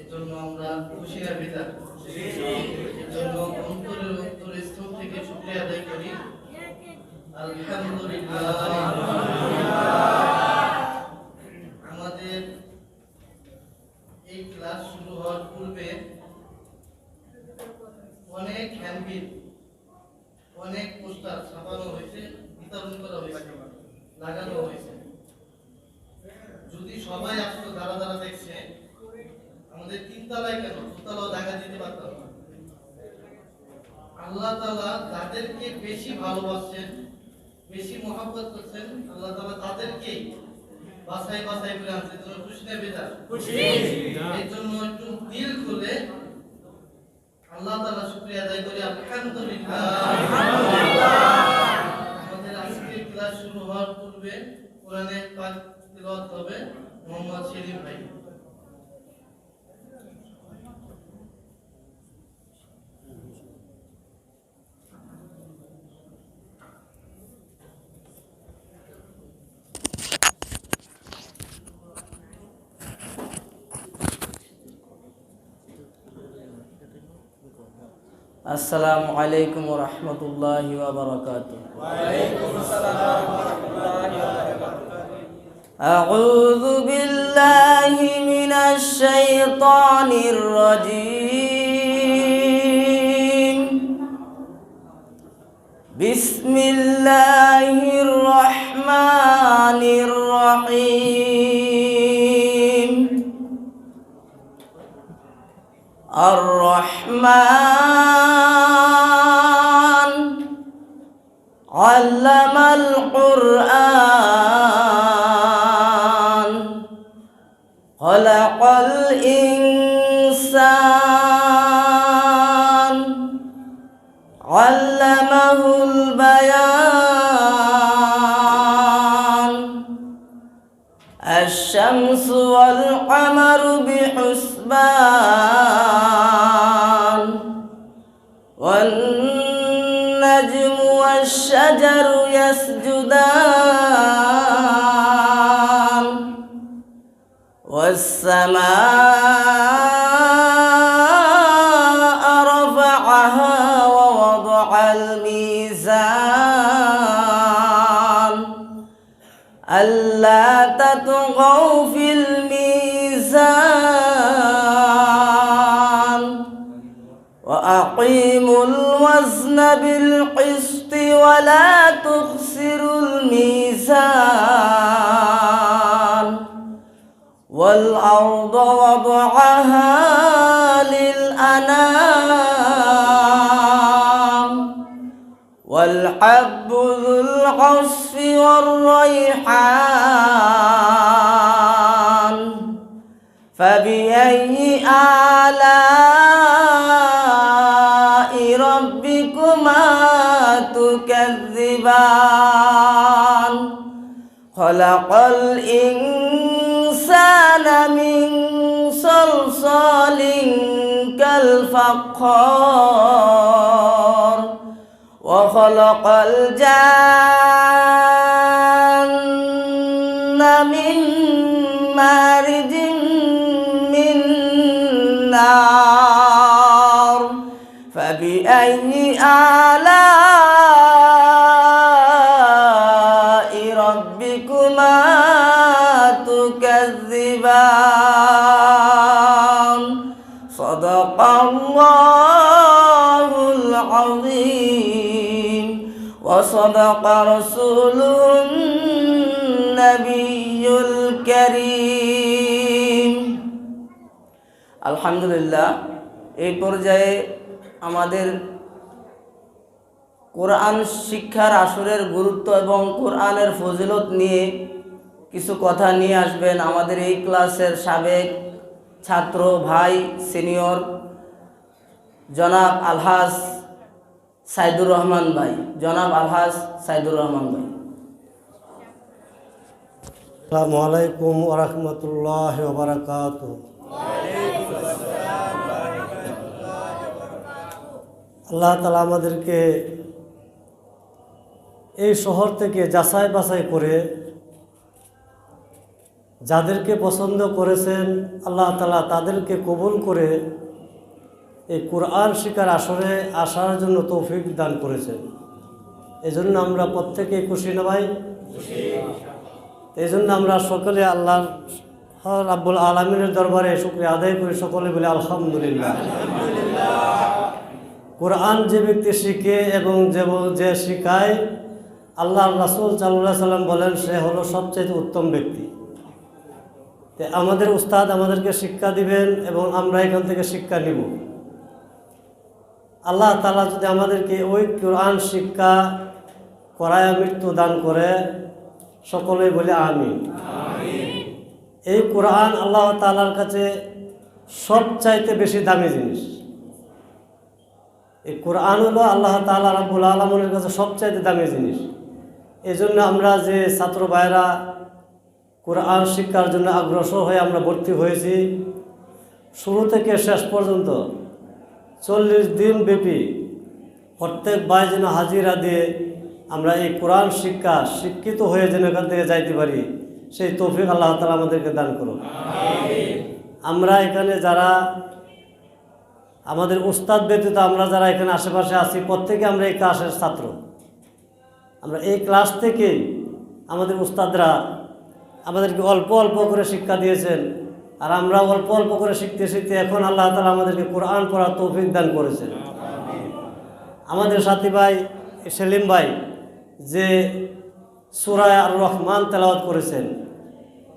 এজন্য আমরা খুশি না বেজার? এজন্য অন্তরের স্থল থেকে শুকরিয়া আদায় করি। আলহামদুলিল্লাহ। আমাদের এই ক্লাস শুরু হওয়ার পূর্বে অনেক হ্যান্ডবিল, অনেক পোস্টার ছাপানো হয়েছে, বিতরণ করা হয়েছে, লাগানো হয়েছে। যদি সবাই আসতো যারা যারা দেখছে, আমাদের তিনতলায় কেন দুতলাও জায়গা দিতে পারতাম না। আল্লাহ তাআলা যাদেরকে বেশি ভালোবাসেন, বেশি মহব্বত করছেন, আল্লাহ তাআলা তাদেরকেই বাছাই বাছাই করে আনছে। তোমরা খুশি না বেজার? খুশি। এই জন্য একটু দিল খুলে আল্লাহ তাআলা শুকরিয়া আদায় করি। আলহামদুলিল্লাহ। আমাদের আজকের ক্লাস শুরু হওয়ার পূর্বে কোরআনের পাক তিলাওয়াত হবে মোহাম্মদ সেলিম ভাই। আসসালামু আলাইকুম ওয়া রাহমাতুল্লাহি ওয়া বারাকাতুহু। ওয়া আলাইকুম আসসালাম ওয়া রাহমাতুল্লাহি ওয়া বারাকাতুহু। আউযু বিল্লাহি মিনাশ শাইতানির রাজীম। বিসমিল্লাহির রহমানির রহিম। الرحمن علم القرآن خلق الإنسان علمه البيان الشمس والقمر بحسبان والنجم والشجر يسجدان والسماء رفعها ووضع الميزان ألا تطغوا في الميزان وأقيموا الوزن بالقسط ولا تخسروا الميزان والأرض وضعها للأنام والحب ذو العصف والريحان فبأي آلاء ربكما تكذبان خلق الإنسان من صلصال كالفخار وخلق الجن من مارج من نار فبأي آلاء ربكما تكذبان صدق الله العظيم وصدق رسوله النبي الكريم। আলহামদুলিল্লাহ, এই পর্যায়ে আমাদের কোরআন শিক্ষার আসরের গুরুত্ব এবং কোরআনের ফজিলত নিয়ে কিছু কথা নিয়ে আসবেন আমাদের এই ক্লাসের সাবেক ছাত্র ভাই সিনিয়র জনাব আলহাজ সাইদুর রহমান ভাই। জনাব আলহাজ সাইদুর রহমান ভাই। আসসালামু আলাইকুম ওয়া রাহমাতুল্লাহি ওয়া বারাকাতুহু। আল্লাহ তাআলা আমাদেরকে এই শহর থেকে যাচাই বাছাই করে যাদেরকে পছন্দ করেছেন আল্লাহ তাআলা তাদেরকে কবুল করে এই কোরআন শিক্ষার আসরে আসার জন্য তৌফিক দান করেছেন। এজন্য আমরা প্রত্যেকে খুশি না ভাই? এই জন্য আমরা সকলে আল্লাহ রাব্বুল আলামিনের দরবারে শুকরিয়া আদায় করি, সকলে বলে আলহামদুলিল্লাহ। কোরআন যে ব্যক্তি শিখে এবং যে শিখায়, আল্লাহ রাসূল সাল্লাল্লাহু আলাইহি সাল্লাম বলেন সে হলো সবচেয়ে উত্তম ব্যক্তি। আমাদের উস্তাদ আমাদেরকে শিক্ষা দিবেন এবং আমরা এখান থেকে শিক্ষা নিব। আল্লাহ তাআলা যদি আমাদেরকে ওই কোরআন শিক্ষা করায় মৃত্যু দান করে, সকলেই বলে আমিন। এই কোরআন আল্লাহ তাআলার কাছে সবচাইতে বেশি দামি জিনিস। এই কোরআন হলো আল্লাহ তাআলা রাব্বুল আলামিনের কাছে সবচাইতে দামি জিনিস। এই জন্য আমরা যে ছাত্র ভাইরা কোরআন শিক্ষার জন্য অগ্রসর হয়ে আমরা ভর্তি হয়েছি, শুরু থেকে শেষ পর্যন্ত 40 দিন ব্যাপী প্রত্যেক ভাই যেন হাজিরা দিয়ে আমরা এই কোরআন শিক্ষা শিক্ষিত হয়ে যেন এখান থেকে যাইতে পারি, সেই তৌফিক আল্লাহ তাআলা আমাদেরকে দান করুন। আমরা এখানে যারা আমাদের উস্তাদ ব্যতীত আমরা যারা এখানে আশেপাশে আছি, প্রত্যেকে আমরা এই ক্লাসের ছাত্র। আমরা এই ক্লাস থেকে আমাদের উস্তাদরা আমাদেরকে অল্প অল্প করে শিক্ষা দিয়েছেন, আর আমরা অল্প অল্প করে শিখতে শিখতে এখন আল্লাহ তাআলা আমাদেরকে কোরআন পড়ার তৌফিক দান করেছেন। আমাদের সাথী ভাই সেলিম ভাই যে সূরা আর রহমান তেলাওয়াত করেছেন,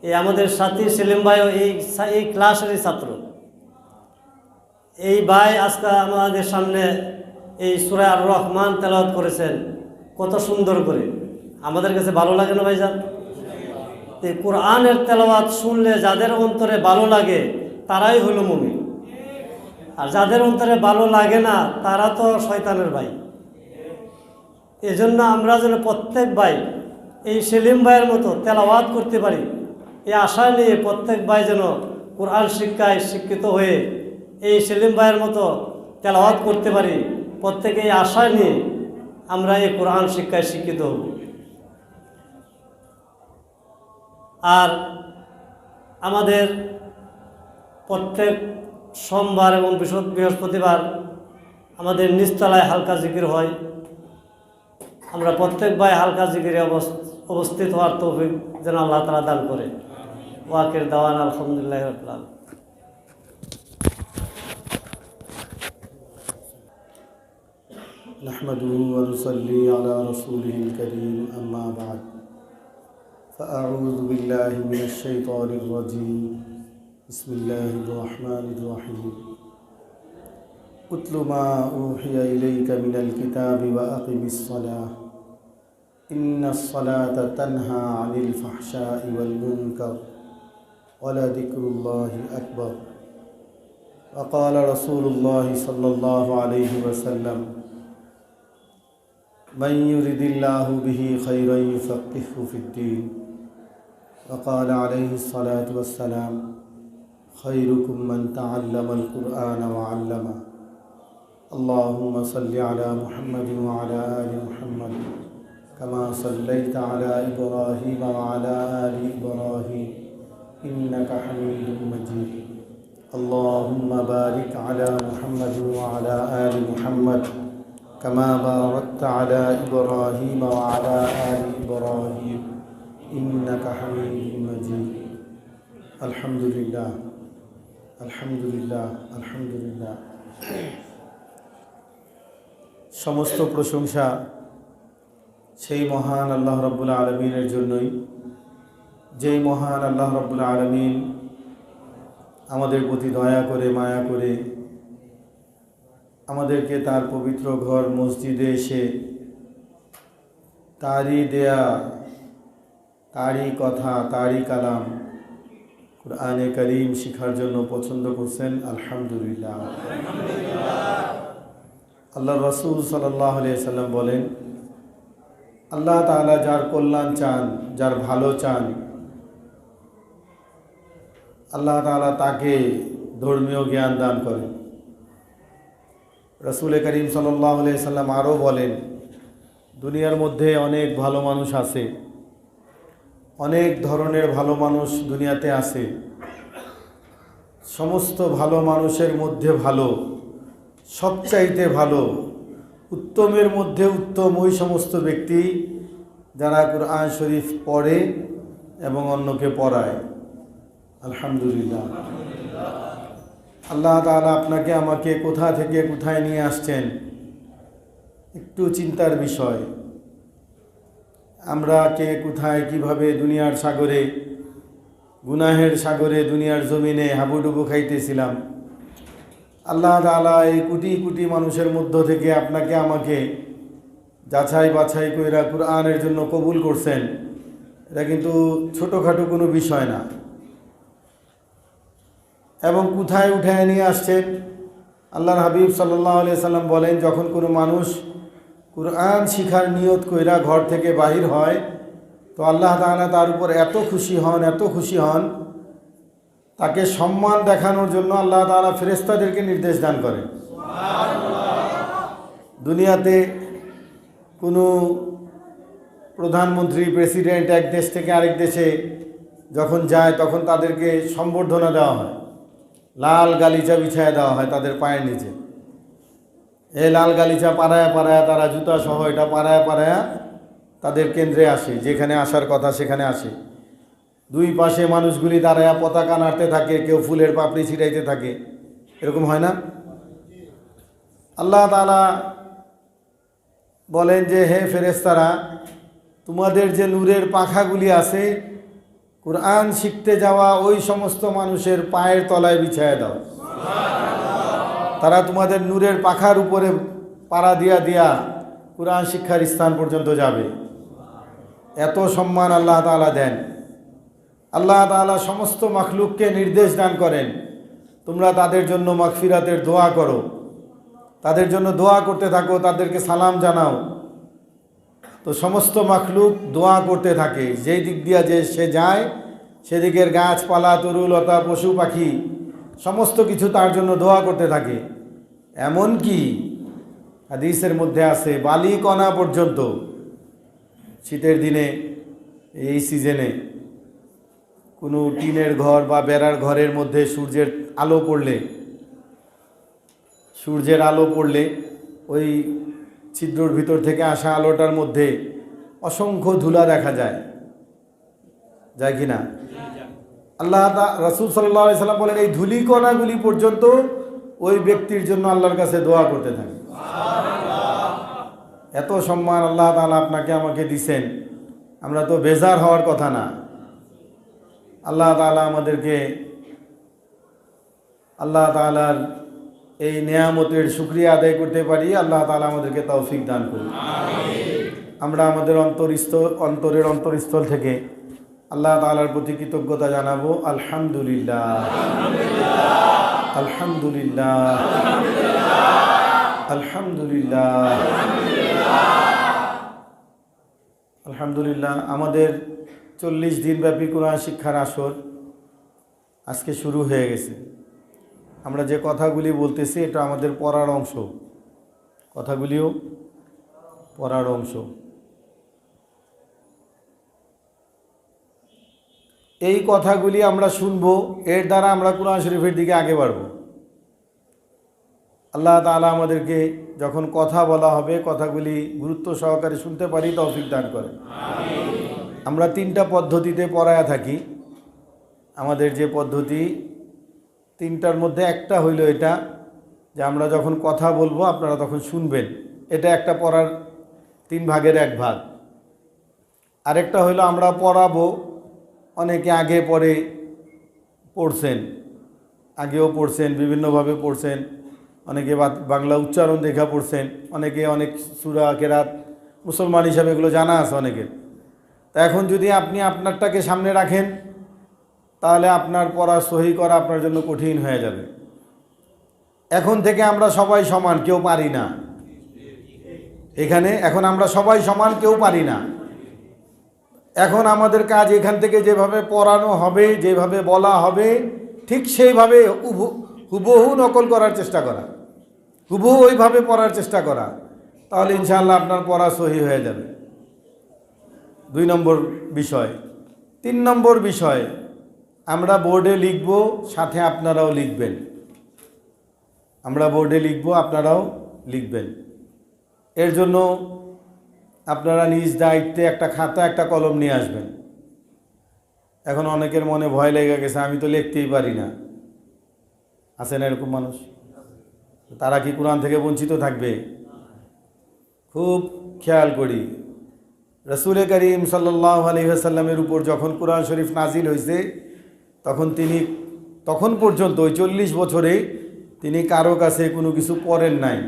এই আমাদের সাথী সেলিম ভাইও এই ক্লাসেরই ছাত্র। এই ভাই আজকে আমাদের সামনে এই সূরা আর রহমান তেলাওয়াত করেছেন কত সুন্দর করে। আমাদের কাছে ভালো লাগে না ভাইজান? এই কোরআনের তেলাওয়াত শুনলে যাদের অন্তরে ভালো লাগে তারাই হলো মুমিন, আর যাদের অন্তরে ভালো লাগে না তারা তো শয়তানের ভাই। এজন্য আমরা যেন প্রত্যেক ভাই এই সেলিম ভাইয়ের মতো তেলাওয়াত করতে পারি, এই আশা নিয়ে প্রত্যেক ভাই যেন কোরআন শিক্ষায় শিক্ষিত হয়ে এই সেলিম ভাইয়ের মতো তেলাওয়াত করতে পারি, প্রত্যেকে এই আশা নিয়ে আমরা এই কোরআন শিক্ষায় শিক্ষিত হব। আর আমাদের প্রত্যেক সোমবার এবং বৃহস্পতিবার আমাদের নিচতলায় হালকা জিকির হয়। আমরা প্রত্যেক ভাই হালকা জিকিরে উপস্থিত হওয়ার তৌফিক যেন আল্লাহ তাআলা দান করে। ওয়াকির দাওয়ান আলহামদুলিল্লাহি রাব্বিল আলামিন। نحمده ونصلي على رسوله الكريم أما بعد فأعوذ بالله من الشيطان الرجيم بسم الله الرحمن الرحيم اتل ما أوحي إليك من الكتاب وأقم الصلاة إن الصلاة تنهى عن الفحشاء والمنكر ولذكر الله أكبر وقال رسول الله صلى الله عليه وسلم من يرد الله به خيرا يفقهه في الدين وقال عليه الصلاة والسلام خيركم من تعلم القرآن وعلمه اللهم صل على محمد وعلى آل محمد كما صليت على إبراهيم وعلى آل إبراهيم إنك حميد مجيد اللهم بارك على محمد وعلى آل محمد كما باركت على إبراهيم وعلى آل إبراهيم إنك حميد مجيد الحمد لله الحمد لله الحمد لله সমস্ত প্রশংসা সেই মহান আল্লাহ রাব্বুল আলামিনের জন্যই, যেই মহান আল্লাহ রাব্বুল আলামিন আমাদের প্রতি দয়া করে মায়া করে আমাদেরকে তার পবিত্র ঘর মসজিদে এসে তারই দেয়া, তারই কথা, তারই কালাম কুরআনে কারীম শিখার জন্য পছন্দ করছেন। আলহামদুলিল্লাহ। আল্লাহ রাসূল সাল্লাল্লাহু আলাইহি সাল্লাম বলেন, আল্লাহ তাআলা যার কল্যাণ চান, যার ভালো চান, আল্লাহ তাআলা তাকে ধর্মীয় জ্ঞান দান করেন। রাসূল করিম সাল্লাল্লাহু আলাইহি সাল্লাম আরও বলেন, দুনিয়ার মধ্যে অনেক ভালো মানুষ আছে, অনেক ধরনের ভালো মানুষ দুনিয়াতে আছে। সমস্ত ভালো মানুষের মধ্যে ভালো, সবচাইতে ভালো, উত্তমের মধ্যে উত্তম ওই সমস্ত ব্যক্তি যারা কুরআন শরীফ পড়ে এবং অন্যকে পড়ায়। আলহামদুলিল্লাহ। আল্লাহ তাআলা আপনাকে আমাকে কোথা থেকে কোথায় নিয়ে আসছেন একটু চিন্তার বিষয়। আমরা কে কোথায় কিভাবে দুনিয়ার সাগরে, গুনাহের সাগরে, দুনিয়ার জমিনে হাবুডুবু খাইতেছিলাম। আল্লাহ তাআলা এই কোটি কোটি মানুষের মধ্য থেকে আপনাকে আমাকে যাচাই বাছাই কইরা কুরআনের জন্য কবুল করছেন। এটা কিন্তু ছোটোখাটো কোনো বিষয় না। এবং কোথায় উঠায় নিয়ে আসছেন, আল্লাহর হাবিব সাল্লাল্লাহু আলাইহি সাল্লাম বলেন, যখন কোনো মানুষ কুরআন শিখার নিয়ত কইরা ঘর থেকে বাহির হয় তো আল্লাহ তাআলা তার উপর এত খুশি হন, তাকে সম্মান দেখানোর জন্য আল্লাহ তাআলা ফেরেশতাদেরকে নির্দেশ দান করেন। দুনিয়াতে কোনো প্রধানমন্ত্রী, প্রেসিডেন্ট এক দেশ থেকে আরেক দেশে যখন যায় তখন তাদেরকে সম্বর্ধনা দেওয়া হয়, লাল গালিচা বিছায় দেওয়া হয় তাদের পায়ের নিচে। এই লাল গালিচা পাড়ায়া পাড়ায়া তারা জুতা সহ এটা পাড়ায়া পাড়ায়া তাদের কেন্দ্রে আসে, যেখানে আসার কথা সেখানে আসে। দুই পাশে মানুষগুলি দাঁড়ায়া পতাকা নাড়তে থাকে, কেউ ফুলের পাপড়ি ছিটাইতে থাকে, এরকম হয় না? আল্লাহ তাআলা বলেন যে, হে ফেরেশতারা, তোমাদের যে নূরের পাখাগুলি আছে কুরআন শিখতে যাওয়া ওই সমস্ত মানুষের পায়ের তলায় বিছায়া দাও। তারা তোমাদের নূরের পাখার উপরে পাড়া দিয়া দিয়া কুরআন শিক্ষার স্থান পর্যন্ত যাবে। এত সম্মান আল্লাহ তাআলা দেন। আল্লাহ তাআলা সমস্ত মাখলুককে নির্দেশ দান করেন, তোমরা তাদের জন্য মাগফিরাতের দোয়া করো, তাদের জন্য দোয়া করতে থাকো, তাদেরকে সালাম জানাও। তো সমস্ত মাখলুক দোয়া করতে থাকে, যেই দিক দিয়া যে সে যায় সেদিকের গাছপালা, তরুলতা, পশু পাখি সমস্ত কিছু তার জন্য দোয়া করতে থাকে। এমনকি হাদিসের মধ্যে আছে বালিকণা পর্যন্ত শীতের দিনে, এই সিজনে কোনো টিনের ঘর বা বেড়ার ঘরের মধ্যে সূর্যের আলো পড়লে ওই ছিদ্রর ভিতর থেকে আসা আলোটার মধ্যে অসংখ্য ধুলা দেখা যায় কি না? রাসূল সাল্লাল্লাহু আলাইহি সাল্লাম বলেন, এই ধূলিকণাগুলি পর্যন্ত ওই ব্যক্তির জন্য আল্লাহর কাছে দোয়া করতে থাকে। এত সম্মান আল্লাহ তাআলা আপনাকে আমাকে দিছেন, আমরা তো বেজার হওয়ার কথা না। আল্লাহ তাআলা আমাদেরকে আল্লাহ তাআলার এই নেয়ামতের শুকরিয়া আদায় করতে পারি। আল্লাহ তাআলা আমাদেরকে তৌফিক দান করুন। আমরা আমাদের অন্তরের অন্তরস্থল থেকে আল্লাহ তাআলার প্রতি কৃতজ্ঞতা জানাবো। আলহামদুলিল্লাহ, আলহামদুলিল্লাহ, আলহামদুলিল্লাহ, আলহামদুলিল্লাহ। আমাদের 40 দিনব্যাপী কোরআন শিক্ষার আসর আজকে শুরু হয়ে গেছে। আমরা যে কথাগুলি বলতেছি এটা আমাদের পড়ার অংশ, কথাগুলিও পড়ার অংশ। এই কথাগুলি আমরা শুনবো, এর দ্বারা আমরা কোরআন শরীফের দিকে আগে বাড়ব। আল্লাহ তাআলা আমাদেরকে যখন কথা বলা হবে কথাগুলি গুরুত্ব সহকারে শুনতে পারি, তৌফিক দান করেন। আমরা 3টা পদ্ধতিতে পড়ায়া থাকি। আমাদের যে পদ্ধতি 3টার মধ্যে একটা হইল এটা যে আমরা যখন কথা বলবো আপনারা তখন শুনবেন, এটা একটা পড়ার 3 ভাগের 1 ভাগ। আরেকটা হইল আমরা পড়াবো, অনেকে আগে পরে পড়ছেন, আগেও পড়ছেন, বিভিন্নভাবে পড়ছেন, অনেকে বাংলা উচ্চারণ দেখা পড়ছেন, অনেকে অনেক সূরা কেরাত মুসলমান হিসাবে এগুলো জানা আছে অনেকের। তা এখন যদি আপনি আপনারটাকে সামনে রাখেন তাহলে আপনার পড়া সহি করা আপনার জন্য কঠিন হয়ে যাবে। এখন থেকে আমরা সবাই সমান, কেউ পারি না। এখন আমরা সবাই সমান, কেউ পারি না। এখন আমাদের কাজ এখান থেকে যেভাবে পড়ানো হবে, যেভাবে বলা হবে ঠিক সেইভাবে হুবহু নকল করার চেষ্টা করা, হুবহু ওইভাবে পড়ার চেষ্টা করা, তাহলে ইনশাআল্লাহ আপনার পড়া সহি হয়ে যাবে। 2 নম্বর বিষয়, 3 নম্বর বিষয়, আমরা বোর্ডে লিখব, সাথে আপনারাও লিখবেন। আমরা বোর্ডে লিখব, আপনারাও লিখবেন। এর জন্য আপনারা নিজ দায়িত্বে একটা খাতা একটা কলম নিয়ে আসবেন। এখন অনেকের মনে ভয় লেগে গেছে, আমি তো লিখতেই পারি না। আছে না এরকম মানুষ? তারা কি কোরআন থেকে বঞ্চিত থাকবে? খুব খেয়াল করি, রাসূল করিম সাল্লাল্লাহু আলাইহি ওয়াসাল্লামের উপর যখন কোরআন শরীফ নাজিল হয়েছে তখন পর্যন্ত ওই 40 বছরে তিনি কারো কাছে কোনো কিছু পড়েন নাই,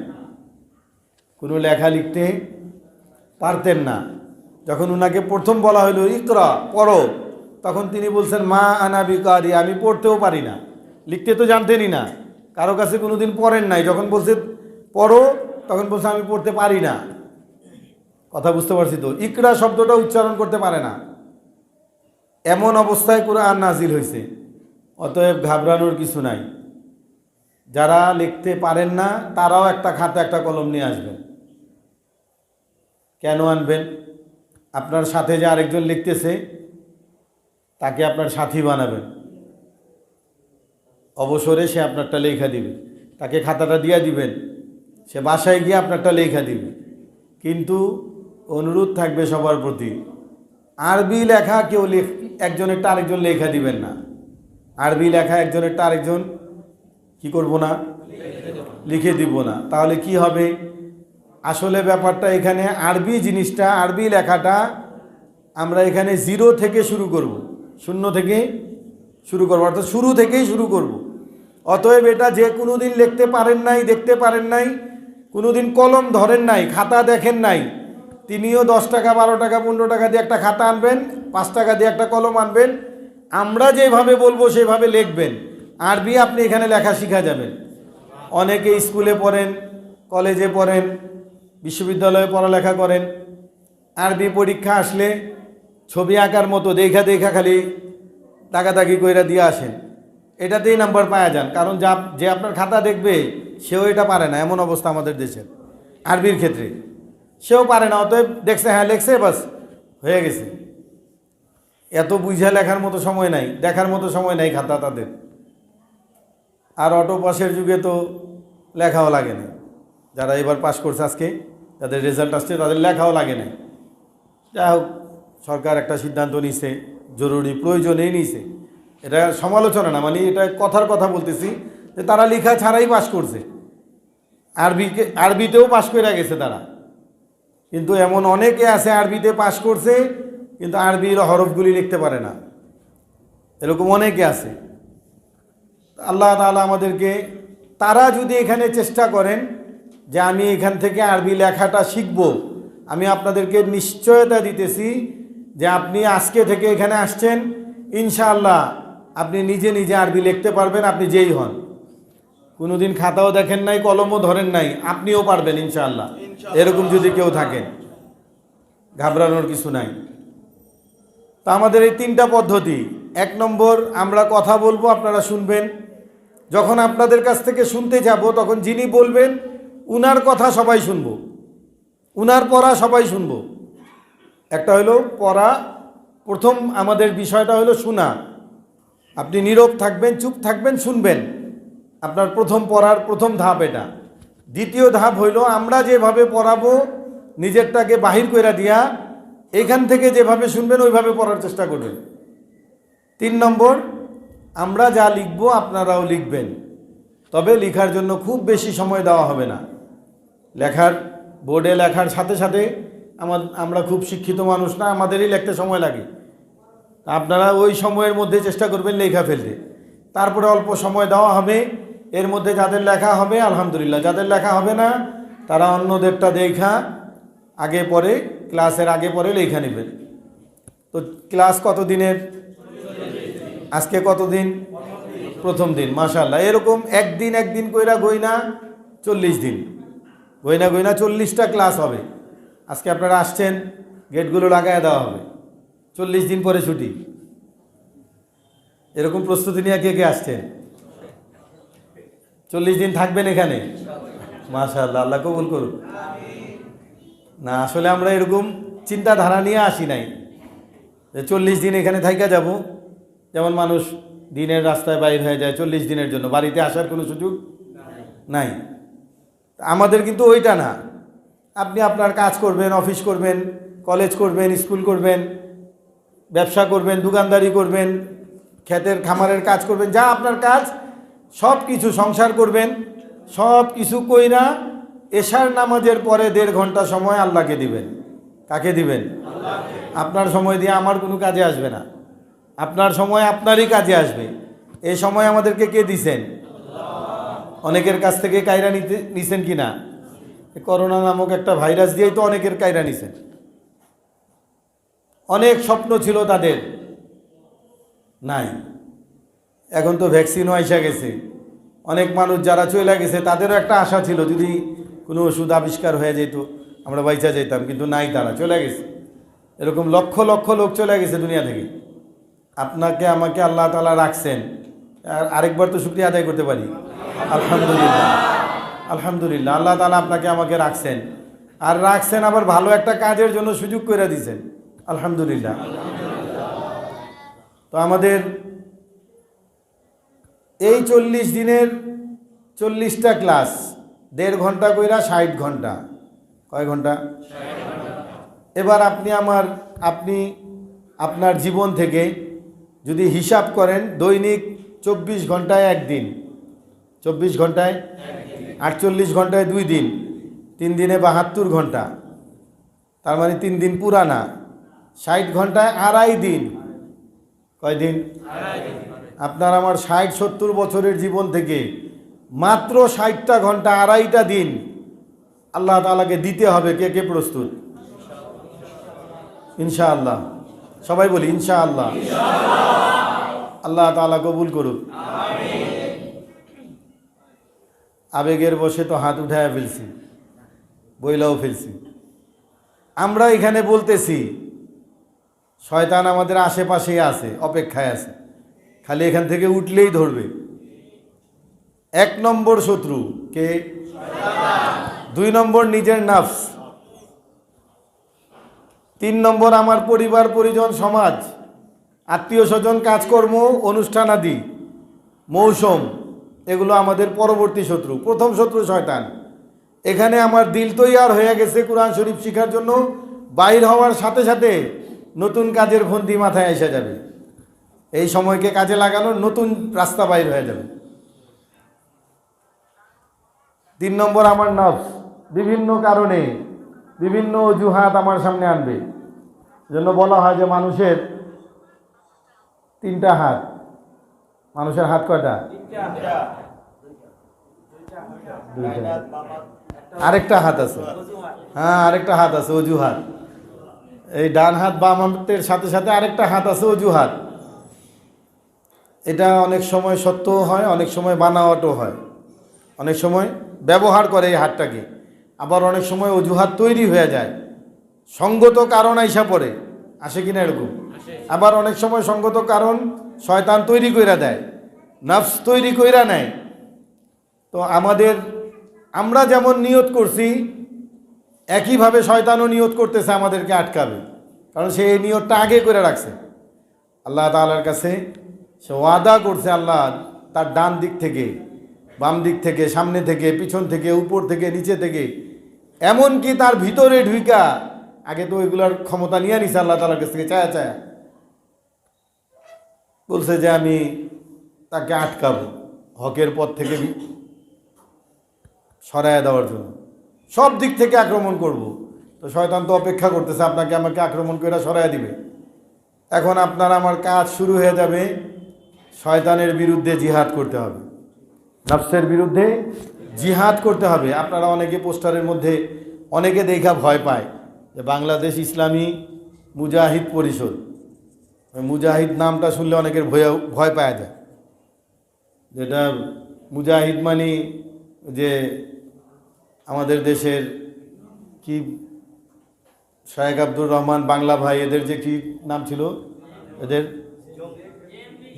কোনো লেখা লিখতে পারতেন না। যখন ওনাকে প্রথম বলা হলো ইকরা, পড়ো, তখন তিনি বলছেন মা আনা বিকারি, আমি পড়তেও পারি না, লিখতে তো জানতেনই না, কারো কাছে কোনোদিন পড়েন নাই। যখন বলছে পড়ো, তখন বলছে আমি পড়তে পারি না। কথা বুঝতে পারছি তো? ইকরা শব্দটা উচ্চারণ করতে পারে না, এমন অবস্থায় কোরআন নাজিল হয়েছে। অতএব ঘাবড়ানোর কিছু নাই। যারা লিখতে পারেন না তারাও একটা খাতা একটা কলম নিয়ে আসবেন। কেন আনবেন? আপনার সাথে যে আরেকজন লিখতেছে তাকে আপনার সাথী বানাবেন। অবসরে সে আপনারটা লেখা দিবে, তাকে খাতাটা দিয়ে দিবেন, সে বাসায় গিয়ে আপনারটা লেখা দিবে। কিন্তু অনুরোধ থাকবে সবার প্রতি, আরবি লেখা কেউ একজনেরটা আরেকজন লেখা দিবেন না। আরবি লেখা একজনেরটা আরেকজন কি করব না, লিখে দিব না। তাহলে কি হবে? আসলে ব্যাপারটা এখানে আরবি জিনিসটা, আরবি লেখাটা আমরা এখানে 0 থেকে শুরু করব, 0 থেকে শুরু করব, অর্থাৎ শুরু থেকেই শুরু করব। অতএব এটা যে কোনো দিন লিখতে পারেন নাই, দেখতে পারেন নাই, কোনো দিন কলম ধরেন নাই, খাতা দেখেন নাই, তিনিও 10 টাকা 12 টাকা 15 টাকা দিয়ে একটা খাতা আনবেন, 5 টাকা দিয়ে একটা কলম আনবেন। আমরা যেভাবে বলবো সেভাবে লিখবেন। আরবি আপনি এখানে লেখা শিখা যাবেন। অনেকে স্কুলে পড়েন, কলেজে পড়েন, বিশ্ববিদ্যালয়ে পড়ালেখা করেন, আরবি পরীক্ষা আসলে ছবি আঁকার মতো দেখা দেখা খালি তাকাতাকি কইরা দিয়ে আসেন, এটাতেই নাম্বার পাওয়া যান। কারণ যে আপনার খাতা দেখবে সেও এটা পারে না, এমন অবস্থা আমাদের দেশের আরবির ক্ষেত্রে। সেও পারে না, অতএব দেখছে হ্যাঁ লেখছে, বাস হয়ে গেছে। এত বুঝা লেখার মতো সময় নাই, দেখার মতো সময় নাই খাতা তাদের। আর অটো পাসের যুগে তো লেখাও লাগে না। যারা এবার পাস করছে আজকে, যাদের রেজাল্ট আসছে, তাদের লেখাও লাগে না। যাই হোক, সরকার একটা সিদ্ধান্ত নিছে, জরুরি প্রয়োজনেই নিছে। এটা সমালোচনা না, মানে এটা কথার কথা বলতেছি যে তারা লেখা ছাড়াই পাস করছে, আরবিতেও পাস করে গেছে তারা। কিন্তু এমন অনেকে আছে আরবিতে পাস করছে কিন্তু আরবির হরফগুলি লিখতে পারে না, এরকম অনেকে আছে। আল্লাহ তাআলা আমাদেরকে, তারা যদি এখানে চেষ্টা করেন যে আমি এখান থেকে আরবি লেখাটা শিখব, আমি আপনাদেরকে নিশ্চয়তা দিতেছি যে আপনি আজকে থেকে এখানে আসছেন, ইনশাআল্লাহ আপনি নিজে নিজে আরবি লিখতে পারবেন, আপনি যেই হন। কোনোদিন খাতাও দেখেন নাই, কলমও ধরেন নাই, আপনিও পারবেন ইনশাআল্লাহ। এরকম যদি কেউ থাকেন, ঘাবড়ানোর কিছু নাই। তা আমাদের এই 3টা পদ্ধতি। 1 নম্বর, আমরা কথা বলবো, আপনারা শুনবেন। যখন আপনাদের কাছ থেকে শুনতে যাব, তখন যিনি বলবেন উনার কথা সবাই শুনবো, উনার পড়া সবাই শুনবো। একটা হলো পড়া, প্রথম আমাদের বিষয়টা হলো শোনা। আপনি নীরব থাকবেন, চুপ থাকবেন, শুনবেন। আপনার প্রথম পড়ার প্রথম ধাপ এটা। দ্বিতীয় ধাপ হইল আমরা যেভাবে পড়াবো নিজেরটাকে বাহির করে দিয়া এখান থেকে যেভাবে শুনবেন ওইভাবে পড়ার চেষ্টা করবেন। 3 নম্বর, আমরা যা লিখব আপনারাও লিখবেন, তবে লেখার জন্য খুব বেশি সময় দেওয়া হবে না। বোর্ডে লেখার সাথে সাথে আমরা খুব শিক্ষিত মানুষ না, আমাদেরই লিখতে সময় লাগে। আপনারা ওই সময়ের মধ্যে চেষ্টা করবেন লেখা ফেলতে। তারপরে অল্প সময় দেওয়া হবে, এর মধ্যে যাদের লেখা হবে আলহামদুলিল্লাহ, যাদের লেখা হবে না তারা অন্যদেরটা দেখা আগে পরে, ক্লাসের আগে পরে লেখা নেবেন। তো ক্লাস কত দিনের? আজকে কত দিন? প্রথম দিন। মাশাআল্লাহ, এরকম একদিন কইরা গইনা 40 দিন, গইনা 40টা ক্লাস হবে। আজকে আপনারা আসছেন, গেটগুলো লাগায় দেওয়া হবে, 40 দিন পরে ছুটি। এরকম প্রস্তুতি নিয়ে কে কে আসছেন? 40 দিন থাকবেন এখানে? মাশাআল্লাহ, আল্লাহ কবুল করুন। না, আসলে আমরা এরকম চিন্তাধারা নিয়ে আসি নাই। যে 40 দিন এখানে থাইকা যাব, যেমন মানুষ দিনের রাস্তায় বাইর হয়ে যায় 40 দিনের জন্য, বাড়িতে আসার কোনো সুযোগ নাই। আমাদের কিন্তু ওইটা না। আপনি আপনার কাজ করবেন, অফিস করবেন, কলেজ করবেন, স্কুল করবেন, ব্যবসা করবেন, দোকানদারি করবেন, ক্ষেতের খামারের কাজ করবেন, যা আপনার কাজ সব কিছু, সংসার করবেন, সব কিছু কইরা এশার নামাজের পরে 1.5 ঘন্টা সময় আল্লাহকে দিবেন। কাকে দিবেন? আপনার সময় দিয়ে আমার কোনো কাজে আসবে না, আপনার সময় আপনারই কাজে আসবে। এই সময় আমাদেরকে কে দিছেন? অনেকের কাছ থেকে কায়রা নিছেন কি না? করোনা নামক একটা ভাইরাস দিয়েই তো অনেকের কায়রা নিছেন। অনেক স্বপ্ন ছিল তাদের, নাই। এখন তো ভ্যাকসিনও আইসা গেছে। অনেক মানুষ যারা চলে গেছে তাদেরও একটা আশা ছিল যদি কোনো ওষুধ আবিষ্কার হয়ে যেত আমরা বাইচা যেতাম, কিন্তু নাই, তারা চলে গেছে। এরকম লক্ষ লক্ষ লোক চলে গেছে দুনিয়া থেকে। আপনাকে আমাকে আল্লাহ তাআলা রাখছেন, আরেকবার তো শুকরিয়া আদায় করতে পারি। আলহামদুলিল্লাহ, আলহামদুলিল্লাহ, আল্লাহ তাআলা আপনাকে আমাকে রাখছেন, আর রাখছেন আবার ভালো একটা কাজের জন্য সুযোগ করে দিয়েছেন। আলহামদুলিল্লাহ। তো আমাদের এই 40 দিনের 40টা ক্লাস, 1.5 ঘন্টা কইরা 60 ঘন্টা। কয় ঘন্টা? এবার আপনি আপনার জীবন থেকে যদি হিসাব করেন, দৈনিক 24 ঘন্টায় একদিন, 24 ঘন্টায় 48 ঘন্টায় 2 দিন, 3 দিনে 72 ঘন্টা, তার মানে 3 দিন পুরা না, 60 ঘন্টায় 2.5 দিন। কয় দিন? আপনার আমার 60-70 বছরের জীবন থেকে মাত্র 60টা ঘন্টা, 2.5টা দিন আল্লাহ তাআলাকে দিতে হবে। কে কে প্রস্তুত? ইনশাআল্লাহ। সবাই বলি ইনশাআল্লাহ। আল্লাহ তাআলা কবুল করুক। আবেগের বসে তো হাত উঠায় ফেলছি, বইলাও ফেলছি। আমরা এখানে বলতেছি, শয়তান আমাদের আশেপাশেই আছে, অপেক্ষায় আছে, খালি এখান থেকে উঠলেই ধরবে। 1 নম্বর শত্রু কে? 2 নম্বর নিজের নফস, 3 নম্বর আমার পরিবার পরিজন, সমাজ, আত্মীয় স্বজন, কাজকর্ম, অনুষ্ঠান আদি, মৌসুম, এগুলো আমাদের পরবর্তী শত্রু। প্রথম শত্রু শয়তান। এখানে আমার দিল তৈয়ার হয়ে গেছে কোরআন শরীফ শিখার জন্য, বাইর হওয়ার সাথে সাথে নতুন কাজের ফন্দি মাথায় এসে যাবে। এই সময়কে কাজে লাগানো, নতুন রাস্তা বাইর হয়ে যাবে। 3 নম্বর আমার নফস, বিভিন্ন কারণে বিভিন্ন অজুহাত আমার সামনে আনবে। জন্য বলা হয় যে মানুষের 3টা হাত। মানুষের হাত কয়টা? আরেকটা হাত আছে, হ্যাঁ আরেকটা হাত আছে, অজুহাত। এই ডান হাত বাম হাতের সাথে সাথে আরেকটা হাত আছে, অজুহাত। এটা অনেক সময় সত্যও হয়, অনেক সময় বানাওয়াটও হয়। অনেক সময় ব্যবহার করে এই হাতটাকে, আবার অনেক সময় অজুহাত তৈরি হয়ে যায়, সঙ্গত কারণ আইসা পড়ে, আসে কিনা এরকম। আবার অনেক সময় সঙ্গত কারণ শয়তান তৈরি কইরা দেয়, নফস তৈরি কইরা নেয়। তো আমরা যেমন নিয়ত করছি, একইভাবে শয়তানও নিয়ত করতেছে আমাদেরকে আটকাবে, কারণ সে এই নিয়তটা আগে করে রাখছে। আল্লাহ তাআলার কাছে সে ওয়াদা করছে, আল্লাহ তার ডান দিক থেকে, বাম দিক থেকে, সামনে থেকে, পিছন থেকে, উপর থেকে, নিচে থেকে, এমনকি তার ভিতরে ঢুইকা, আগে তো ওইগুলোর ক্ষমতা নিয়ে নিছে আল্লাহ তাআলার কাছ থেকে চায়া চায়া, বলছে যে আমি তাকে আটকাবো, হকের পথ থেকে সরাইয়া দেওয়ার জন্য, সব দিক থেকে আক্রমণ করব। তো শয়তান তো অপেক্ষা করতেছে আপনাকে আমাকে আক্রমণ করে সরাইয়া দিবে। এখন আপনার আমার কাজ শুরু হয়ে যাবে, শয়তানের বিরুদ্ধে জিহাদ করতে হবে, নফসের বিরুদ্ধে জিহাদ করতে হবে। আপনারা অনেকে পোস্টারের মধ্যে অনেকে দেখা ভয় পায় যে বাংলাদেশ ইসলামী মুজাহিদ পরিষদ, মুজাহিদ নামটা শুনলে অনেকের ভয় পাওয়া যায়। যেটা মুজাহিদ মানে যে আমাদের দেশের কি শায়েখ আব্দুর রহমান বাংলা ভাই, এদের যে কি নাম ছিল, এদের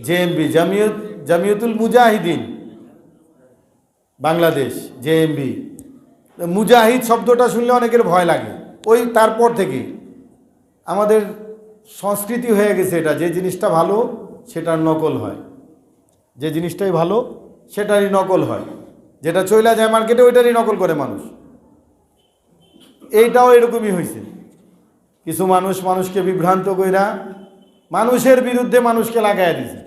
জেএমবি, জামিয়াতুল মুজাহিদিন বাংলাদেশ, জেএমবি। মুজাহিদ শব্দটা শুনলে অনেকের ভয় লাগে। ওই তারপর থেকে আমাদের সংস্কৃতি হয়ে গেছে এটা, যে জিনিসটা ভালো সেটার নকল হয়, যে জিনিসটাই ভালো সেটারই নকল হয়, যেটা চইলা যায় মার্কেটে ওইটারই নকল করে মানুষ। এইটাও এরকমই হয়েছে, কিছু মানুষ মানুষকে বিভ্রান্ত কইরা মানুষের বিরুদ্ধে মানুষকে লাগাইয়া দিছে,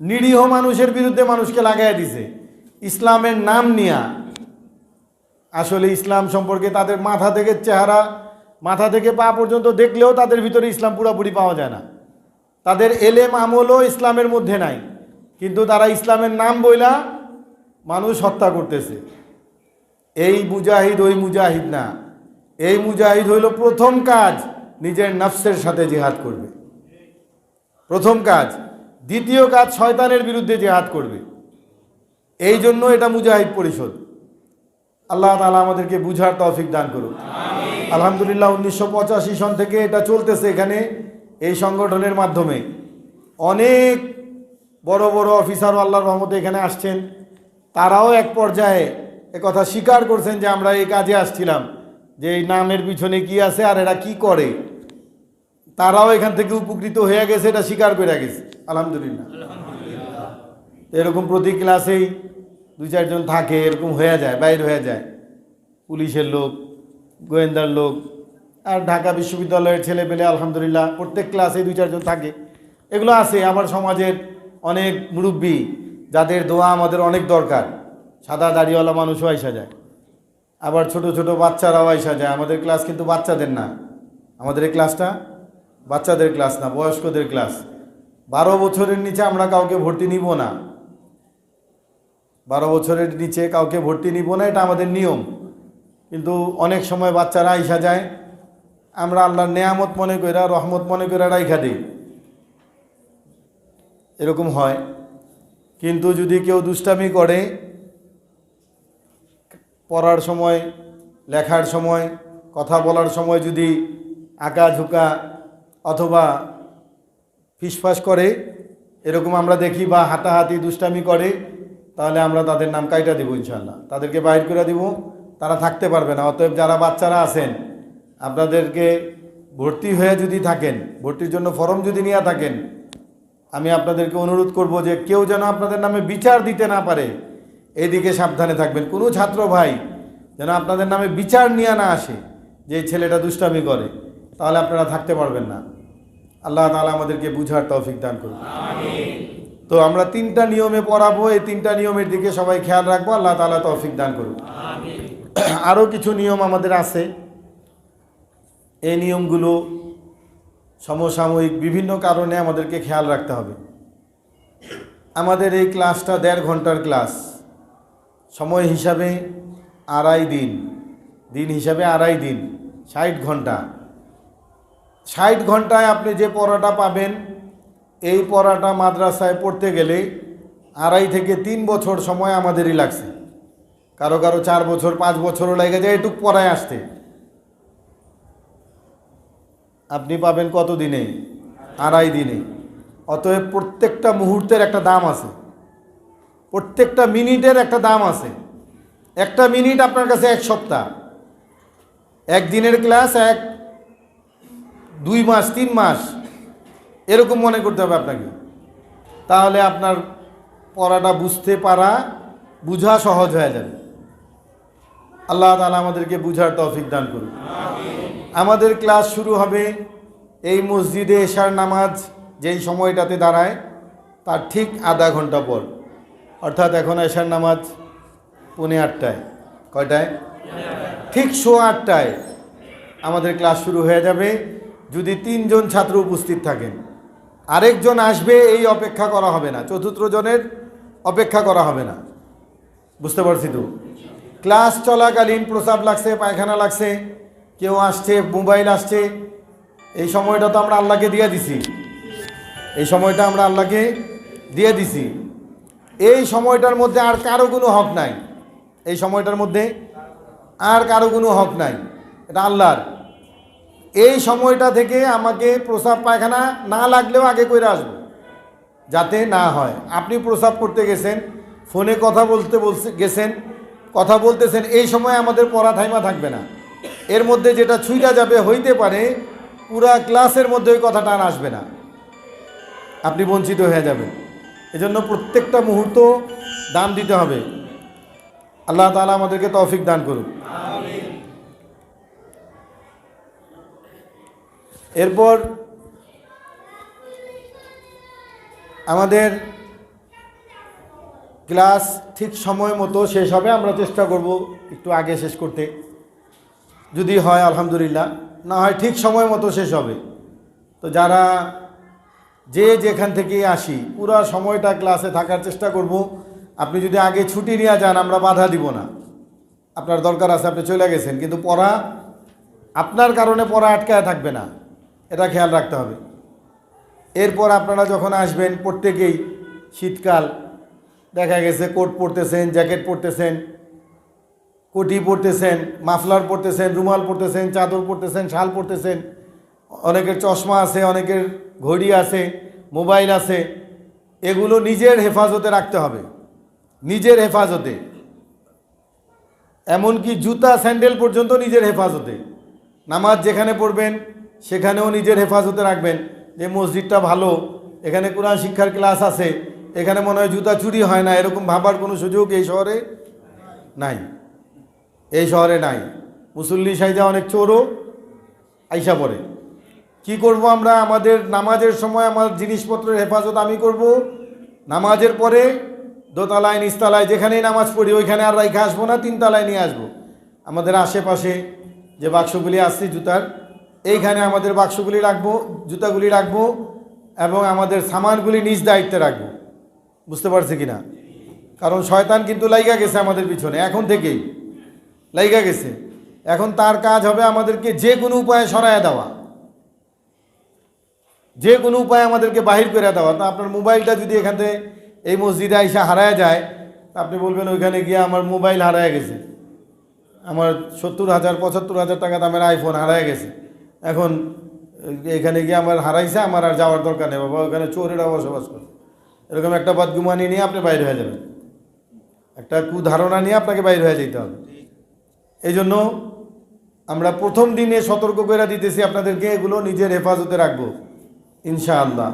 নিরীহ মানুষের বিরুদ্ধে মানুষকে লাগাইয়া দিছে ইসলামের নাম নিয়া। আসলে ইসলাম সম্পর্কে তাদের মাথা থেকে চেহারা, মাথা থেকে পা পর্যন্ত দেখলেও তাদের ভিতরে ইসলাম পুরোপুরি পাওয়া যায় না, তাদের এলেম আমলও ইসলামের মধ্যে নাই, কিন্তু তারা ইসলামের নাম বইলা মানুষ হত্যা করতেছে। এই মুজাহিদ ওই মুজাহিদ না, এই মুজাহিদ হইল প্রথম কাজ নিজের নফসের সাথে জিহাদ করবে, প্রথম কাজ। দ্বিতীয় কাজ শয়তানের বিরুদ্ধে জিহাদ করবে। এই জন্য এটা মুজাহিদ পরিষদ। আল্লাহ তাআলা আমাদেরকে বুঝার তৌফিক দান করুন। আলহামদুলিল্লাহ 1985 সন থেকে এটা চলতেছে এখানে। এই সংগঠনের মাধ্যমে অনেক বড় বড় অফিসার আল্লাহর রহমতে এখানে আসছেন, তারাও এক পর্যায়ে একথা স্বীকার করছেন যে আমরা এই কাজে আসছিলাম, যে এই নামের পিছনে কি আছে আর এরা কি করে, তারাও এখান থেকে উপকৃত হয়ে গেছে, এটা স্বীকার করে গেছে। আলহামদুলিল্লাহ। এরকম প্রতি ক্লাসেই 2-4 জন থাকে, এরকম হয়ে যায়, বাইর হয়ে যায়, পুলিশের লোক, গোয়েন্দার লোক, আর ঢাকা বিশ্ববিদ্যালয়ের ছেলে পেলে আলহামদুলিল্লাহ প্রত্যেক ক্লাসে 2-4 জন থাকে, এগুলো আছে। আবার সমাজের অনেক মুরব্বী যাদের দোয়া আমাদের অনেক দরকার, সাদা দাড়িওয়ালা মানুষও আইসা যায়, আবার ছোট ছোট বাচ্চারাও আইসা যায়। আমাদের ক্লাস কিন্তু বাচ্চাদের না, আমাদের এই ক্লাসটা বাচ্চাদের ক্লাস না, বয়স্কদের ক্লাস। 12 বছরের নিচে আমরা কাউকে ভর্তি নিব না, 12 বছরের নিচে কাউকে ভর্তি নিব না, এটা আমাদের নিয়ম। কিন্তু অনেক সময় বাচ্চারা আইসা যায়, আমরা আল্লাহর নেয়ামত মনে কইরা, রহমত মনে কইরা রাইখা দিই, এরকম হয়। কিন্তু যদি কেউ দুষ্টামি করে, পড়ার সময়, লেখার সময়, কথা বলার সময় যদি আঁকা ঝুঁকা অথবা ফিসফাস করে, এরকম আমরা দেখি, বা হাতাহাতি দুষ্টামি করে, তাহলে আমরা তাদের নাম কাইটা দেবো ইনশাল্লাহ, তাদেরকে বাইর করে দিব, তারা থাকতে পারবে না। অতএব যারা বাচ্চারা আছেন, আপনাদেরকে ভর্তি হয়ে যদি থাকেন, ভর্তির জন্য ফর্ম যদি নিয়ে থাকেন, আমি আপনাদেরকে অনুরোধ করব যে কেউ যেন আপনাদের নামে বিচার দিতে না পারে, এইদিকে সাবধানে থাকবেন। কোনো ছাত্র ভাই যেন আপনাদের নামে বিচার নিয়ে না আসে যে এই ছেলেটা দুষ্টামি করে, তাহলে আপনারা থাকতে পারবেন না। আল্লাহ তাআলা আমাদেরকে বুঝার তৌফিক দান করুন। তো আমরা 3টা নিয়মে পড়াবো, এই 3টা নিয়মের দিকে সবাই খেয়াল রাখবো, আল্লাহ তাআলা তৌফিক দান করুন। আরও কিছু নিয়ম আমাদের আছে, এই নিয়মগুলো সমসাময়িক বিভিন্ন কারণে আমাদেরকে খেয়াল রাখতে হবে। আমাদের এই ক্লাসটা 1.5 ঘন্টার ক্লাস, সময় হিসাবে 2.5 দিন, দিন হিসাবে 2.5 দিন, 60 ঘন্টা। 60 ঘন্টায় আপনি যে পড়াটা পাবেন, এই পড়াটা মাদ্রাসায় পড়তে গেলে 2.5 থেকে 3 বছর সময় আমাদেরই লাগছে, কারো কারো 4 বছর 5 বছরও লেগে যায় এটুক পড়ায় আসতে। আপনি পাবেন কত দিনে? 2.5 দিনে। অতএব প্রত্যেকটা মুহূর্তের একটা দাম আছে, প্রত্যেকটা মিনিটের একটা দাম আছে। একটা মিনিট আপনার কাছে 1 সপ্তাহ, একদিনের ক্লাস 2 মাস 3 মাস এরকম মনে করতে হবে আপনাকে, তাহলে আপনার পড়াটা বুঝতে পারা, বুঝা সহজ হয়ে যাবে। আল্লাহ তাআলা আমাদেরকে বুঝার তৌফিক দান করুন। আমাদের ক্লাস শুরু হবে এই মসজিদে এশার নামাজ যেই সময়টাতে দাঁড়ায় তার ঠিক আধা ঘন্টা পর, অর্থাৎ এখন এশার নামাজ 7:45, কয়টায়? ঠিক 8:15 আমাদের ক্লাস শুরু হয়ে যাবে। যদি 3 জন ছাত্র উপস্থিত থাকেন, আরেকজন আসবে, এই অপেক্ষা করা হবে না, চতুর্থ জনের অপেক্ষা করা হবে না। বুঝতে পারছি তো? ক্লাস চলাকালীন প্রস্রাব লাগছে, পায়খানা লাগছে, কেউ আসছে, মোবাইল আসছে, এই সময়টা তো আমরা আল্লাহকে দিয়ে দিছি, এই সময়টা আমরা আল্লাহকে দিয়ে দিছি। এই সময়টার মধ্যে আর কারো কোনো হক নাই, এই সময়টার মধ্যে আর কারো কোনো হক নাই, এটা আল্লাহর। এই সময়টা থেকে আমাকে প্রস্রাব পায়খানা না লাগলেও আগে করে আসবো, যাতে না হয়। আপনি প্রস্রাব করতে গেছেন, ফোনে কথা বলতে গেছেন, কথা বলতেছেন, এই সময় আমাদের পড়া থাইমা থাকবে না। এর মধ্যে যেটা ছুঁইটা যাবে, হইতে পারে পুরা ক্লাসের মধ্যে ওই কথাটা আর আসবে না, আপনি বঞ্চিত হয়ে যাবেন। এজন্য প্রত্যেকটা মুহূর্ত দাম দিতে হবে। আল্লাহ তাআলা আমাদেরকে তৌফিক দান করুন। এরপর আমাদের ক্লাস ঠিক সময় মতো শেষ হবে, আমরা চেষ্টা করব একটু আগে শেষ করতে, যদি হয় আলহামদুলিল্লাহ, না হয় ঠিক সময় মতো শেষ হবে। তো যারা যে যেখান থেকে আসি পুরো সময়টা ক্লাসে থাকার চেষ্টা করব। আপনি যদি আগে ছুটি নিয়ে যান আমরা বাধা দিব না, আপনার দরকার আছে আপনি চলে গেছেন, কিন্তু পড়া আপনার কারণে পড়া আটকায় থাকবে না, এটা খেয়াল রাখতে হবে। এরপর আপনারা যখন আসবেন প্রত্যেকেই শীতকাল, দেখা গেছে কোট পরতেছেন, জ্যাকেট পরতেছেন, কোটি পরতেছেন, মাফলার পরতেছেন, রুমাল পরতেছেন, চাদর পরতেছেন, শাল পরতেছেন, অনেকের চশমা আছে, অনেকের ঘড়ি আছে, মোবাইল আছে। এগুলো নিজের হেফাজতে রাখতে হবে, নিজের হেফাজতে, এমনকি জুতা স্যান্ডেল পর্যন্ত নিজের হেফাজতে। নামাজ যেখানে পড়বেন সেখানেও নিজের হেফাজতে রাখবেন, যে মসজিদটা ভালো, এখানে কোরআন শিক্ষার ক্লাস আছে, এখানে মনে হয় জুতা চুরি হয় না, এরকম ভাবার কোনো সুযোগ এই শহরে নাই, এই শহরে নাই। মুসল্লি সাইজা অনেক চোরও আইসা পড়ে। কি করব আমরা? আমাদের নামাজের সময় আমার জিনিসপত্রের হেফাজত আমি করব, নামাজের পরে দোতলায় নিচতলায় যেখানেই নামাজ পড়ি ওইখানে আর রাইখা আসবো না, 3 তলায় নিয়ে আসবো। আমাদের আশেপাশে যে বাক্সগুলি আসছে জুতার, এইখানে আমাদের বাক্সগুলি রাখবো, জুতাগুলি রাখবো, এবং আমাদের সামানগুলি নিজ দায়িত্বে রাখবো। বুঝতে পারছি কি না? কারণ শয়তান কিন্তু লাইগা গেছে আমাদের পিছনে, এখন থেকেই লাইগা গেছে। এখন তার কাজ হবে আমাদেরকে যে কোনো উপায়ে সরাইয়া দেওয়া, যে কোনো উপায়ে আমাদেরকে বাহির করে দেওয়া। তা আপনার মোবাইলটা যদি এখান থেকে এই মসজিদে আইসা হারায় যায়, আপনি বলবেন ওইখানে গিয়ে আমার মোবাইল হারায় গেছে, আমার 70,000 75,000 টাকা দামের আইফোন হারায় গেছে, এখন এখানে গিয়ে আমার হারাইছে, আমার আর যাওয়ার দরকার নেই, বাবা ওখানে চোরেরা বসবাস করে। এরকম একটা বদগুমানি নিয়ে আপনি বাইরে হয়ে যাবেন, একটা কুধারণা নিয়ে আপনাকে বাইরে হয়ে যেতে হবে। এই জন্য আমরা প্রথম দিনে সতর্ক করে দিতেছি আপনাদেরকে, এগুলো নিজের হেফাজতে রাখবো ইনশাআল্লাহ।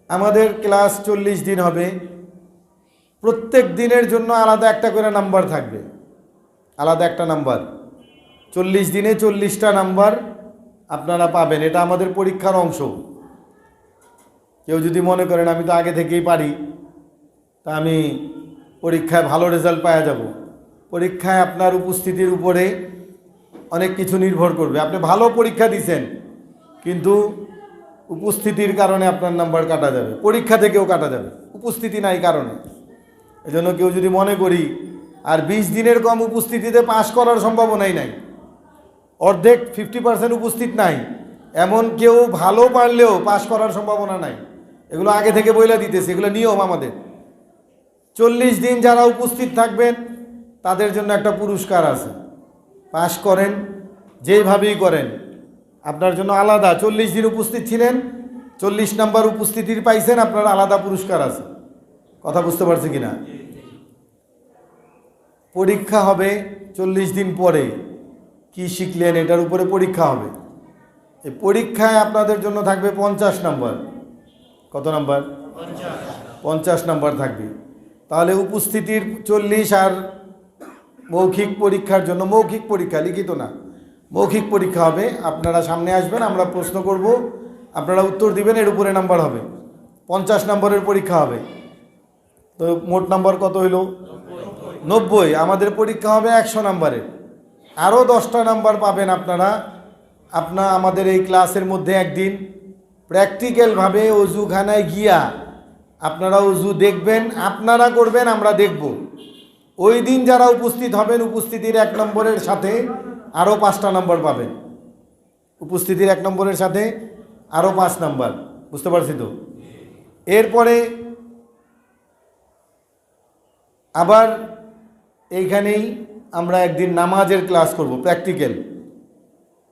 আমাদের ক্লাস 40 দিন হবে, প্রত্যেক দিনের জন্য আলাদা একটা করে নাম্বার থাকবে, আলাদা একটা নাম্বার। 40 দিনে 40টা নাম্বার আপনারা পাবেন, এটা আমাদের পরীক্ষার অংশ। কেউ যদি মনে করেন আমি তো আগে থেকেই পারি, তা আমি পরীক্ষায় ভালো রেজাল্ট পাওয়া যাব, পরীক্ষায় আপনার উপস্থিতির উপরে অনেক কিছু নির্ভর করবে। আপনি ভালো পরীক্ষা দিয়েছেন কিন্তু উপস্থিতির কারণে আপনার নাম্বার কাটা যাবে, পরীক্ষা থেকেও কাটা যাবে, উপস্থিতি নাই কারণে। এজন্য কেউ যদি মনে করি আর 20 দিনের কম উপস্থিতিতে পাশ করার সম্ভাবনাই নাই, অর্ধেক 50% উপস্থিত নাই, এমন কেউ ভালো পারলেও পাশ করার সম্ভাবনা নাই। এগুলো আগে থেকে বইলা দিতেছে, এগুলো নিয়ম আমাদের। 40 দিন যারা উপস্থিত থাকবেন তাদের জন্য একটা পুরস্কার আছে, পাশ করেন যেইভাবেই করেন আপনার জন্য আলাদা। 40 দিন উপস্থিত ছিলেন, 40 নাম্বার উপস্থিতির পাইছেন, আপনার আলাদা পুরস্কার আছে। কথা বুঝতে পারছি কিনা? পরীক্ষা হবে 40 দিন পরে, কি শিখলেন এটার উপরে পরীক্ষা হবে। এই পরীক্ষায় আপনাদের জন্য থাকবে 50 নাম্বার। কত নাম্বার? 50 নাম্বার থাকবে। তাহলে উপস্থিতির 40 আর মৌখিক পরীক্ষার জন্য, মৌখিক পরীক্ষা লিখিত না, মৌখিক পরীক্ষা হবে। আপনারা সামনে আসবেন, আমরা প্রশ্ন করব, আপনারা উত্তর দিবেন, এর উপরে নাম্বার হবে। 50 নম্বরের পরীক্ষা হবে। তো মোট নাম্বার কত হইল? 90। আমাদের পরীক্ষা হবে 100 নম্বরের। আরও 10টা নাম্বার পাবেন আপনারা। আমাদের এই ক্লাসের মধ্যে একদিন প্র্যাকটিক্যালভাবে অজুখানায় গিয়া আপনারা অজু দেখবেন, আপনারা করবেন, আমরা দেখব। ওই দিন যারা উপস্থিত হবেন উপস্থিতির 1 নম্বরের সাথে আরও 5টা নাম্বার পাবেন। উপস্থিতির 1 নম্বরের সাথে আরও 5 নাম্বার। বুঝতে পারছি তো? এরপরে আবার এইখানেই আমরা একদিন নামাজের ক্লাস করব, প্র্যাকটিক্যাল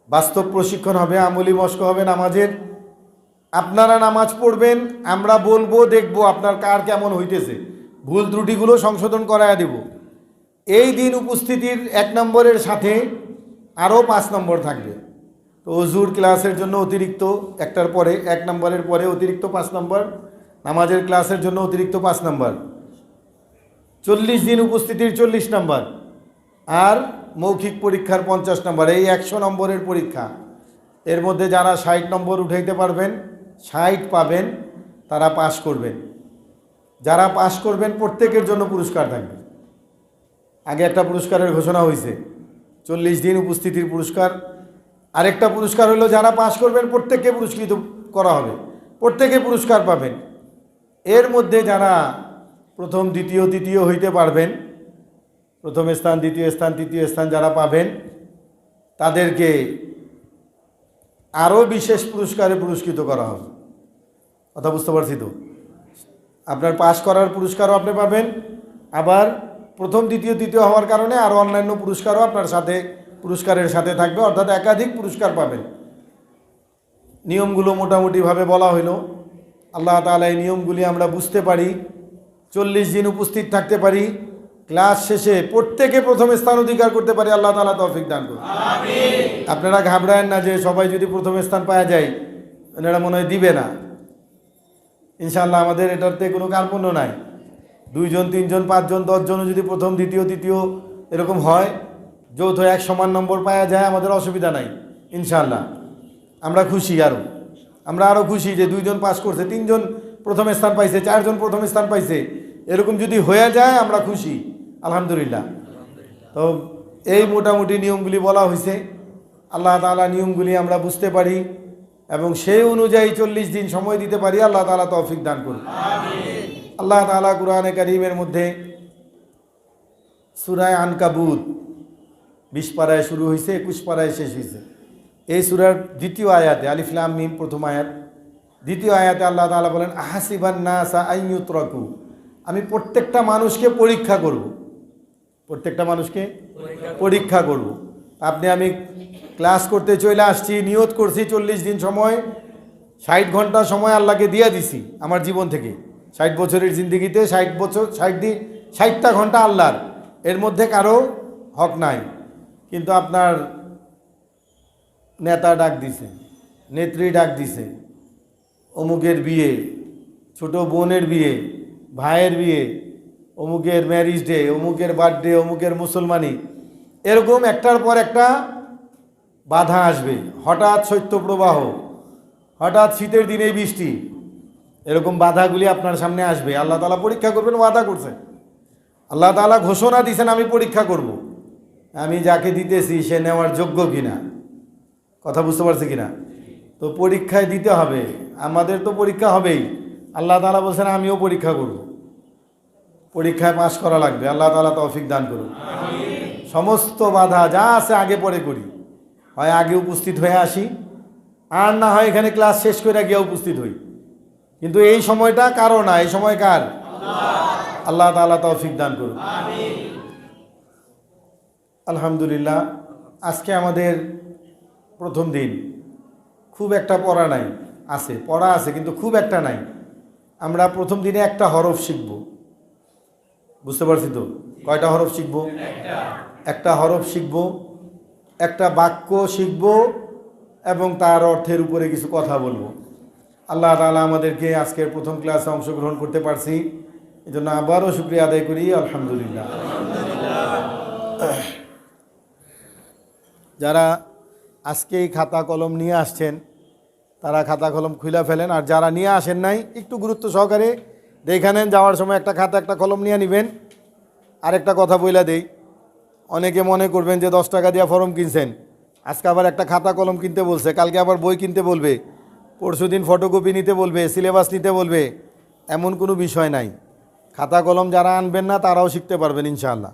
বাস্তব প্রশিক্ষণ হবে, আমলি মস্ক হবে নামাজের। আপনারা নামাজ পড়বেন, আমরা বলবো, দেখব আপনার কার কেমন হইতেছে, ভুল ত্রুটিগুলো সংশোধন করায় দেব। এই দিন উপস্থিতির 1 নম্বরের সাথে আরও 5 নম্বর থাকবে। তো অজুর ক্লাসের জন্য অতিরিক্ত একটার পরে 1 নম্বরের পরে অতিরিক্ত 5 নম্বর, নামাজের ক্লাসের জন্য অতিরিক্ত 5 নম্বর, 40 দিন উপস্থিতির 40 নম্বর, আর মৌখিক পরীক্ষার 50 নম্বর। এই 100 নম্বরের পরীক্ষা। এর মধ্যে যারা 60 নম্বর উঠাইতে পারবেন, 60 পাবেন, তারা পাস করবেন। যারা পাস করবেন প্রত্যেকের জন্য পুরস্কার থাকবে। আগে একটা পুরস্কারের ঘোষণা হয়েছে, 40 দিন উপস্থিতির পুরস্কার। আরেকটা পুরস্কার হলো যারা পাস করবেন প্রত্যেককে পুরস্কৃত করা হবে, প্রত্যেকে পুরস্কার পাবেন। এর মধ্যে যারা প্রথম দ্বিতীয় তৃতীয় হইতে পারবেন, প্রথম স্থান দ্বিতীয় স্থান তৃতীয় স্থান যারা পাবেন, তাদেরকে আরও বিশেষ পুরস্কারে পুরস্কৃত করা হবে। কথা বুঝতে পারছি তো? আপনার পাস করার পুরস্কারও আপনি পাবেন, আবার প্রথম দ্বিতীয় তৃতীয় হওয়ার কারণে আরও অন্যান্য পুরস্কারও আপনার সাথে পুরস্কারের সাথে থাকবে, অর্থাৎ একাধিক পুরস্কার পাবেন। নিয়মগুলো মোটামুটিভাবে বলা হইল। আল্লাহ তাআলা এই নিয়মগুলি আমরা বুঝতে পারি, 40 দিন উপস্থিত থাকতে পারি, ক্লাস শেষে প্রত্যেকে প্রথম স্থান অধিকার করতে পারি। আল্লাহ তাআলা তৌফিক দান করুন। আপনারা ঘাবড়ায়েন না যে সবাই যদি প্রথম স্থান পাওয়া যায় এনারা মনে হয় দিবে না। ইনশাআল্লাহ আমাদের এটাতে কোনো কার্পণ্য নাই। 2 জন 3 জন 5 জন 10 জনও যদি প্রথম দ্বিতীয় তৃতীয় এরকম হয়, যৌথ এক সমান নম্বর পাওয়া যায়, আমাদের অসুবিধা নাই ইনশাআল্লাহ। আমরা খুশি, আমরা আরও খুশি যে 2 জন পাস করছে, 3 জন প্রথম স্থান পাইছে, 4 জন প্রথম স্থান পাইছে, এরকম যদি হয়ে যায় আমরা খুশি আলহামদুলিল্লাহ। তো এই মোটামুটি নিয়মগুলি বলা হয়েছে। আল্লাহ তাআলা নিয়মগুলি আমরা বুঝতে পারি এবং সেই অনুযায়ী 40 দিন সময় দিতে পারি। আল্লাহ তাআলা তৌফিক দান করুন। আল্লাহ তাআলা কুরআনে কারীমের মধ্যে সূরা আনকাবুত 20 পারায় শুরু হয়েছে, 21 পারায় শেষ হয়েছে। এই সূরার দ্বিতীয় আয়াতে, আলিফ লাম মিম প্রথম আয়াত, দ্বিতীয় আয়াতে আল্লাহ তাআলা বলেন আহাসিবান নাসা আন ইউতরাকু, আমি প্রত্যেকটা মানুষকে পরীক্ষা করব, প্রত্যেকটা মানুষকে পরীক্ষা করব। আপনি আমি ক্লাস করতে চলে আসছি, নিয়ত করছি 40 দিন সময়, 60 ঘন্টা সময় আল্লাহকে দিয়ে দিছি আমার জীবন থেকে। 60 বছরের জিন্দিগিতে 60 বছর 60টা ঘন্টা আল্লাহর, এর মধ্যে কারো হক নাই। কিন্তু আপনার নেতা ডাক দিছে, নেত্রী ডাক দিছে, অমুকের বিয়ে, ছোট বোনের বিয়ে, ভাইয়ের বিয়ে, অমুকের ম্যারিজ ডে, অমুকের বার্থডে, অমুকের মুসলমানি, এরকম একটার পর একটা বাধা আসবে। হঠাৎ শৈত্যপ্রবাহ, হঠাৎ শীতের দিনে বৃষ্টি, এরকম বাধাগুলি আপনার সামনে আসবে। আল্লাহ তাআলা পরীক্ষা করবেন, ওয়াদা করছেন। আল্লাহ তাআলা ঘোষণা দিয়েছেন আমি পরীক্ষা করব, আমি যাকে দিতেছি সে নেওয়ার যোগ্য কিনা। কথা বুঝতে পারছি কিনা? তো পরীক্ষায় দিতে হবে, আমাদের তো পরীক্ষা হবেই। আল্লাহ তাআলা বলছেন আমিও পরীক্ষা করব, পরীক্ষায় পাশ করা লাগবে। আল্লাহ তাআলা তৌফিক দান করুন। সমস্ত বাধা যা আছে আগে পরে করি, হয় আগে উপস্থিত হয়ে আসি, আর না হয় এখানে ক্লাস শেষ করে গিয়ে উপস্থিত হই। কিন্তু এই সময়টা কারো না, এই সময় কার? আল্লাহ তাআলা তৌফিক দান করুন। আলহামদুলিল্লাহ, আজকে আমাদের প্রথম দিন। খুব একটা পড়া নাই, আছে পড়া আছে কিন্তু খুব একটা নাই। আমরা প্রথম দিনে একটা হরফ শিখব, বুঝতে পারছি তো? কয়টা হরফ শিখব? একটা হরফ শিখব, একটা বাক্য শিখব এবং তার অর্থের উপরে কিছু কথা বলবো। আল্লাহ তাআলা আমাদেরকে আজকের প্রথম ক্লাসে অংশগ্রহণ করতে পারছি, এই জন্য আবারও শুকরিয়া আদায় করি আলহামদুলিল্লাহ। যারা আজকেই খাতা কলম নিয়ে আসছেন তারা খাতা কলম খুলে ফেলেন, আর যারা নিয়ে আসেন নাই একটু গুরুত্ব সহকারে দেখে নেন, যাওয়ার সময় একটা খাতা একটা কলম নিয়ে নেবেন। আরেকটা কথা বইলা দেই, অনেকে মনে করবেন যে 10 টাকা দিয়ে ফর্ম কিনছেন, আজকে আবার একটা খাতা কলম কিনতে বলছে, কালকে আবার বই কিনতে বলবে, পরশুদিন ফটোকপি নিতে বলবে, সিলেবাস নিতে বলবে, এমন কোনো বিষয় নাই। খাতা কলম যারা আনবেন না তারাও শিখতে পারবেন ইনশাআল্লাহ।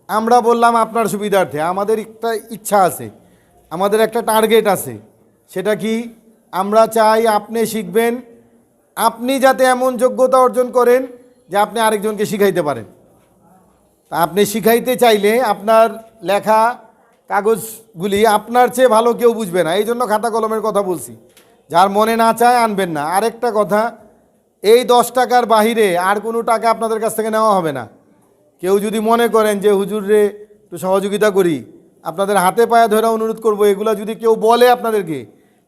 আমরা বললাম আপনার সুবিধার্থে, আমাদের একটা ইচ্ছা আছে, আমাদের একটা টার্গেট আছে। সেটা কি? আমরা চাই আপনি শিখবেন, আপনি যাতে এমন যোগ্যতা অর্জন করেন যে আপনি আরেকজনকে শিখাইতে পারেন। তা আপনি শিখাইতে চাইলে আপনার লেখা কাগজগুলি আপনার চেয়ে ভালো কেউ বুঝবে না, এই জন্য খাতা কলমের কথা বলছি। যার মনে না চায় আনবেন না। আরেকটা কথা, এই 10 টাকার বাহিরে আর কোনো টাকা আপনাদের কাছ থেকে নেওয়া হবে না। কেউ যদি মনে করেন যে হুজুর রে একটু সহযোগিতা করি, আপনাদের হাতে পায়ে ধরে অনুরোধ করব, এগুলো যদি কেউ বলে আপনাদেরকে,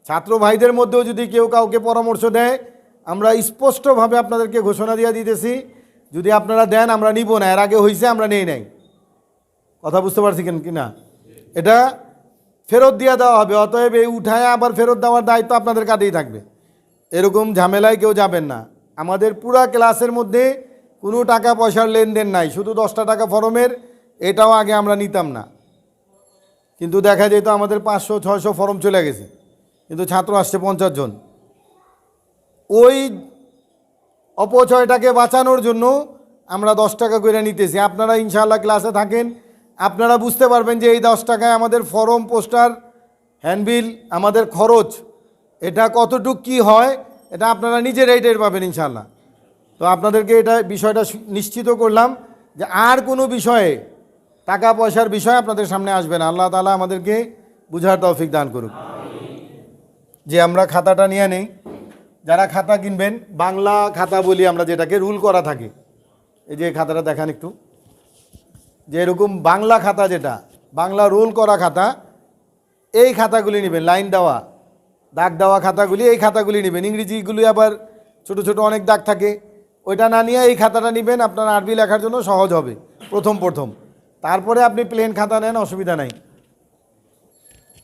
ছাত্র ভাইদের মধ্যেও যদি কেউ কাউকে পরামর্শ দেয়, আমরা স্পষ্টভাবে আপনাদেরকে ঘোষণা দিয়ে দিতেছি, যদি আপনারা দেন আমরা নিব না। এর আগে হয়েছে, আমরা নেই নাই। কথা বুঝতে পারছি কি না? এটা ফেরত দিয়ে দেওয়া হবে। অতএব এই উঠায় আবার ফেরত দেওয়ার দায়িত্ব আপনাদের কাঁধেই থাকবে। এরকম ঝামেলায় কেউ যাবেন না। আমাদের পুরা ক্লাসের মধ্যে কোনো টাকা পয়সার লেনদেন নাই, শুধু 10টা টাকা ফরমের, এটাও আগে আমরা নিতাম না। কিন্তু দেখা যেত আমাদের 500-600 ফরম চলে গেছে, কিন্তু ছাত্র আসছে 50 জন। ওই অপচয়টাকে বাঁচানোর জন্য আমরা 10 টাকা করে নিতেছি। আপনারা ইনশাআল্লাহ ক্লাসে থাকেন, আপনারা বুঝতে পারবেন যে এই 10 টাকায় আমাদের ফরম, পোস্টার, হ্যান্ডবিল, আমাদের খরচ, এটা কতটুক কি হয়, এটা আপনারা নিজেরাই টের পাবেন ইনশাআল্লাহ। তো আপনাদেরকে এটা বিষয়টা নিশ্চিত করলাম যে আর কোনো বিষয়ে টাকা পয়সার বিষয় আপনাদের সামনে আসবে না। আল্লাহ তাআলা আমাদেরকে বুঝার তৌফিক দান করুক। যে আমরা খাতাটা নিয়ে নেই, যারা খাতা কিনবেন, বাংলা খাতা বলি আমরা, যেটাকে রুল করা থাকে। এই যে খাতাটা দেখান একটু, যে এরকম বাংলা খাতা, যেটা বাংলা রোল করা খাতা, এই খাতাগুলি নেবেন। লাইন দেওয়া, দাগ দেওয়া খাতাগুলি, এই খাতাগুলি নেবেন। ইংরেজিগুলি আবার ছোট ছোট অনেক দাগ থাকে, ওইটা না নিয়ে এই খাতাটা নেবেন, আপনার আরবি লেখার জন্য সহজ হবে প্রথম। তারপরে আপনি প্লেন খাতা নেন, অসুবিধা নাই।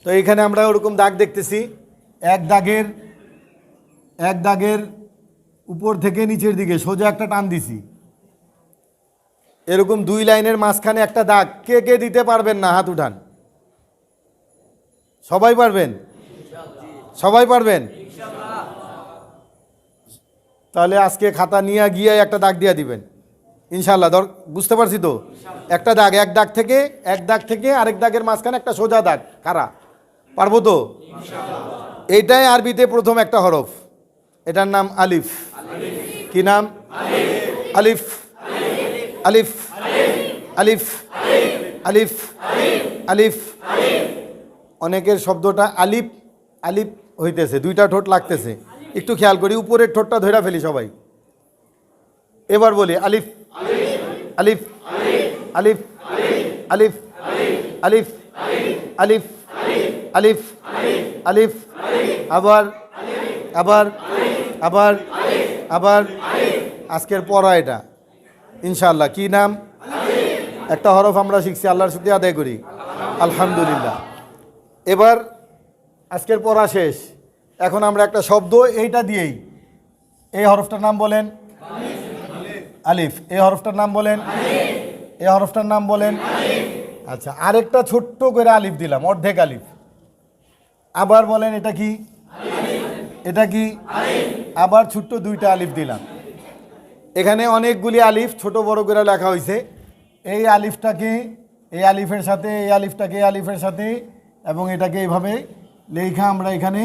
তো এইখানে আমরা ওরকম দাগ দেখতেছি, এক দাগের উপর থেকে নিচের দিকে সোজা একটা টান দিছি। এরকম 2 লাইনের মাঝখানে একটা দাগ। কে কে দিতে পারবেন না? হাত উঠান। সবাই পারবেন? সবাই পারবেন? তাহলে আজকে খাতা নিয়ে গিয়ে একটা দাগ দিয়ে দিবেন ইনশাআল্লাহ। বুঝতে পারছি তো? একটা দাগ, এক দাগ থেকে আরেক দাগের মাঝখানে একটা সোজা দাগ। কারা পারবো তো? এইটাই আরবিতে প্রথম একটা হরফ, এটার নাম আলিফ। কি নাম? আলিফ। আলিফ আলিফ আলিফ আলিফ। অনেকের শব্দটা আলিফ আলিফ হইতেছে, 2টা ঠোঁট লাগতেছে। একটু খেয়াল করি, উপরের ঠোঁটটা ধরে ফেলি সবাই। এবার বলি আলিফ আলিফ আলিফ আলিফ আলিফ আলিফ আলিফ আলিফ। আবার আবার আবার আবার। আজকের পড়া এটা ইনশাআল্লাহ। কি নাম? একটা হরফ আমরা শিখছি, আল্লাহর শুকরিয়া আদায় করি, আলহামদুলিল্লাহ। এবার আজকের পড়া শেষ। এখন আমরা একটা শব্দ, এইটা দিয়েই, এই হরফটার নাম বলেন আলিফ। এই হরফটার নাম বলেন, এই হরফটার নাম বলেন। আচ্ছা, আরেকটা ছোট্ট করে আলিফ দিলাম, অর্ধেক আলিফ। আবার বলেন এটা কি? এটা কি? আবার ছোট্ট 2টা আলিফ দিলাম। এখানে অনেকগুলি আলিফ ছোট বড় করে লেখা হয়েছে। এই আলিফটাকে এই আলিফের সাথে, এই আলিফটাকে এই আলিফের সাথে, এবং এটাকে এইভাবে লেখা আমরা এখানে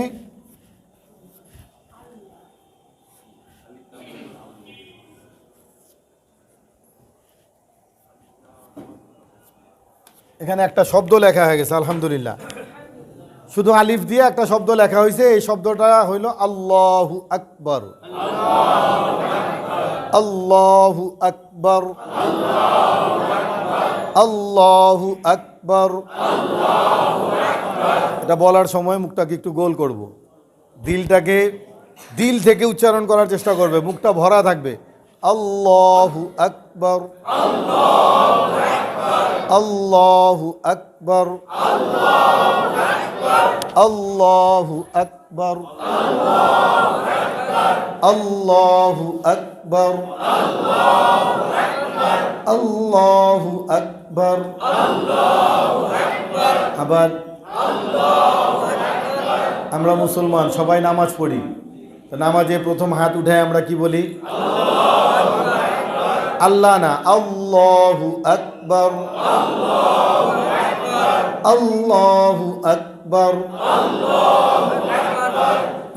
একটা শব্দ লেখা হয়ে গেছে আলহামদুলিল্লাহ। শুধু আলিফ দিয়ে একটা শব্দ লেখা হয়েছে। এই শব্দটা হইল আল্লাহু আকবার। আল্লাহু আকবার, আল্লাহু আকবার। এটা বলার সময় মুখটাকে একটু গোল করব, দিলটাকে দিল থেকে উচ্চারণ করার চেষ্টা করবে, মুখটা ভরা থাকবে। আল্লাহু আকবার, আল্লাহু আকবার, আল্লাহু আকবার, আল্লাহু আকবার, আল্লাহু আকবার। আবার আমরা মুসলমান সবাই নামাজ পড়ি, তো নামাজে প্রথম হাত উঠায় আমরা কি বলি? আল্লাহ না, আল্লাহু আকবার, আল্লাহু আকবার।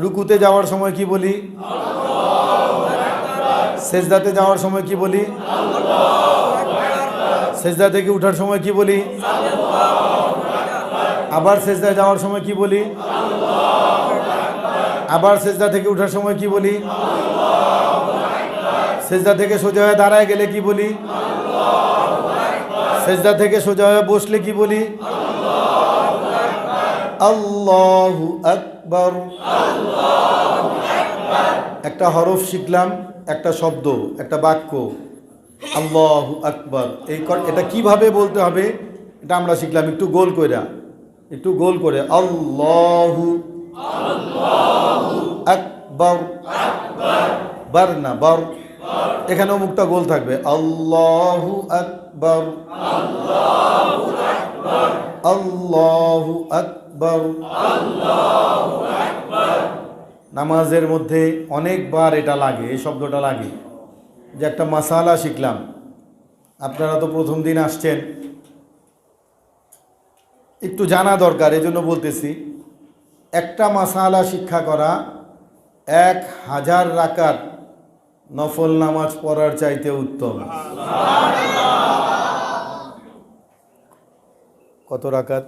রুকুতে যাওয়ার সময় কি বলি? সেজদাতে যাওয়ার সময় কি বলি? সেজদা থেকে উঠার সময় কি বলি? আবার সেজদায় যাওয়ার সময় কি বলি? আবার সেজদা থেকে উঠার সময় কি বলি? সেজদা থেকে সোজা হয়ে দাঁড়ায় গেলে কি বলি? সেজদা থেকে সোজা হয়ে বসলে কি বলি? আল্লাহু আকবার। একটা হরফ শিখলাম, একটা শব্দ, একটা বাক্য, আল্লাহু আকবার। এটা কিভাবে বলতে হবে এটা আমরা শিখলাম। একটু গোল করে আল্লাহু আকবার, বার না বার, এখানেও মুখটা গোল থাকবে। আল্লাহু আকবার, আল্লাহু আকবার। নামাজের মধ্যে অনেকবার এটা লাগে, এই শব্দটা লাগে। যে একটা মাসালা শিখলাম, আপনারা তো প্রথম দিন আসছেন, একটু জানা দরকার, এজন্য বলতেছি। একটা মাসালা শিক্ষা করা 1000 রাকাত নফল নামাজ পড়ার চাইতে উত্তম। কত রাকাত?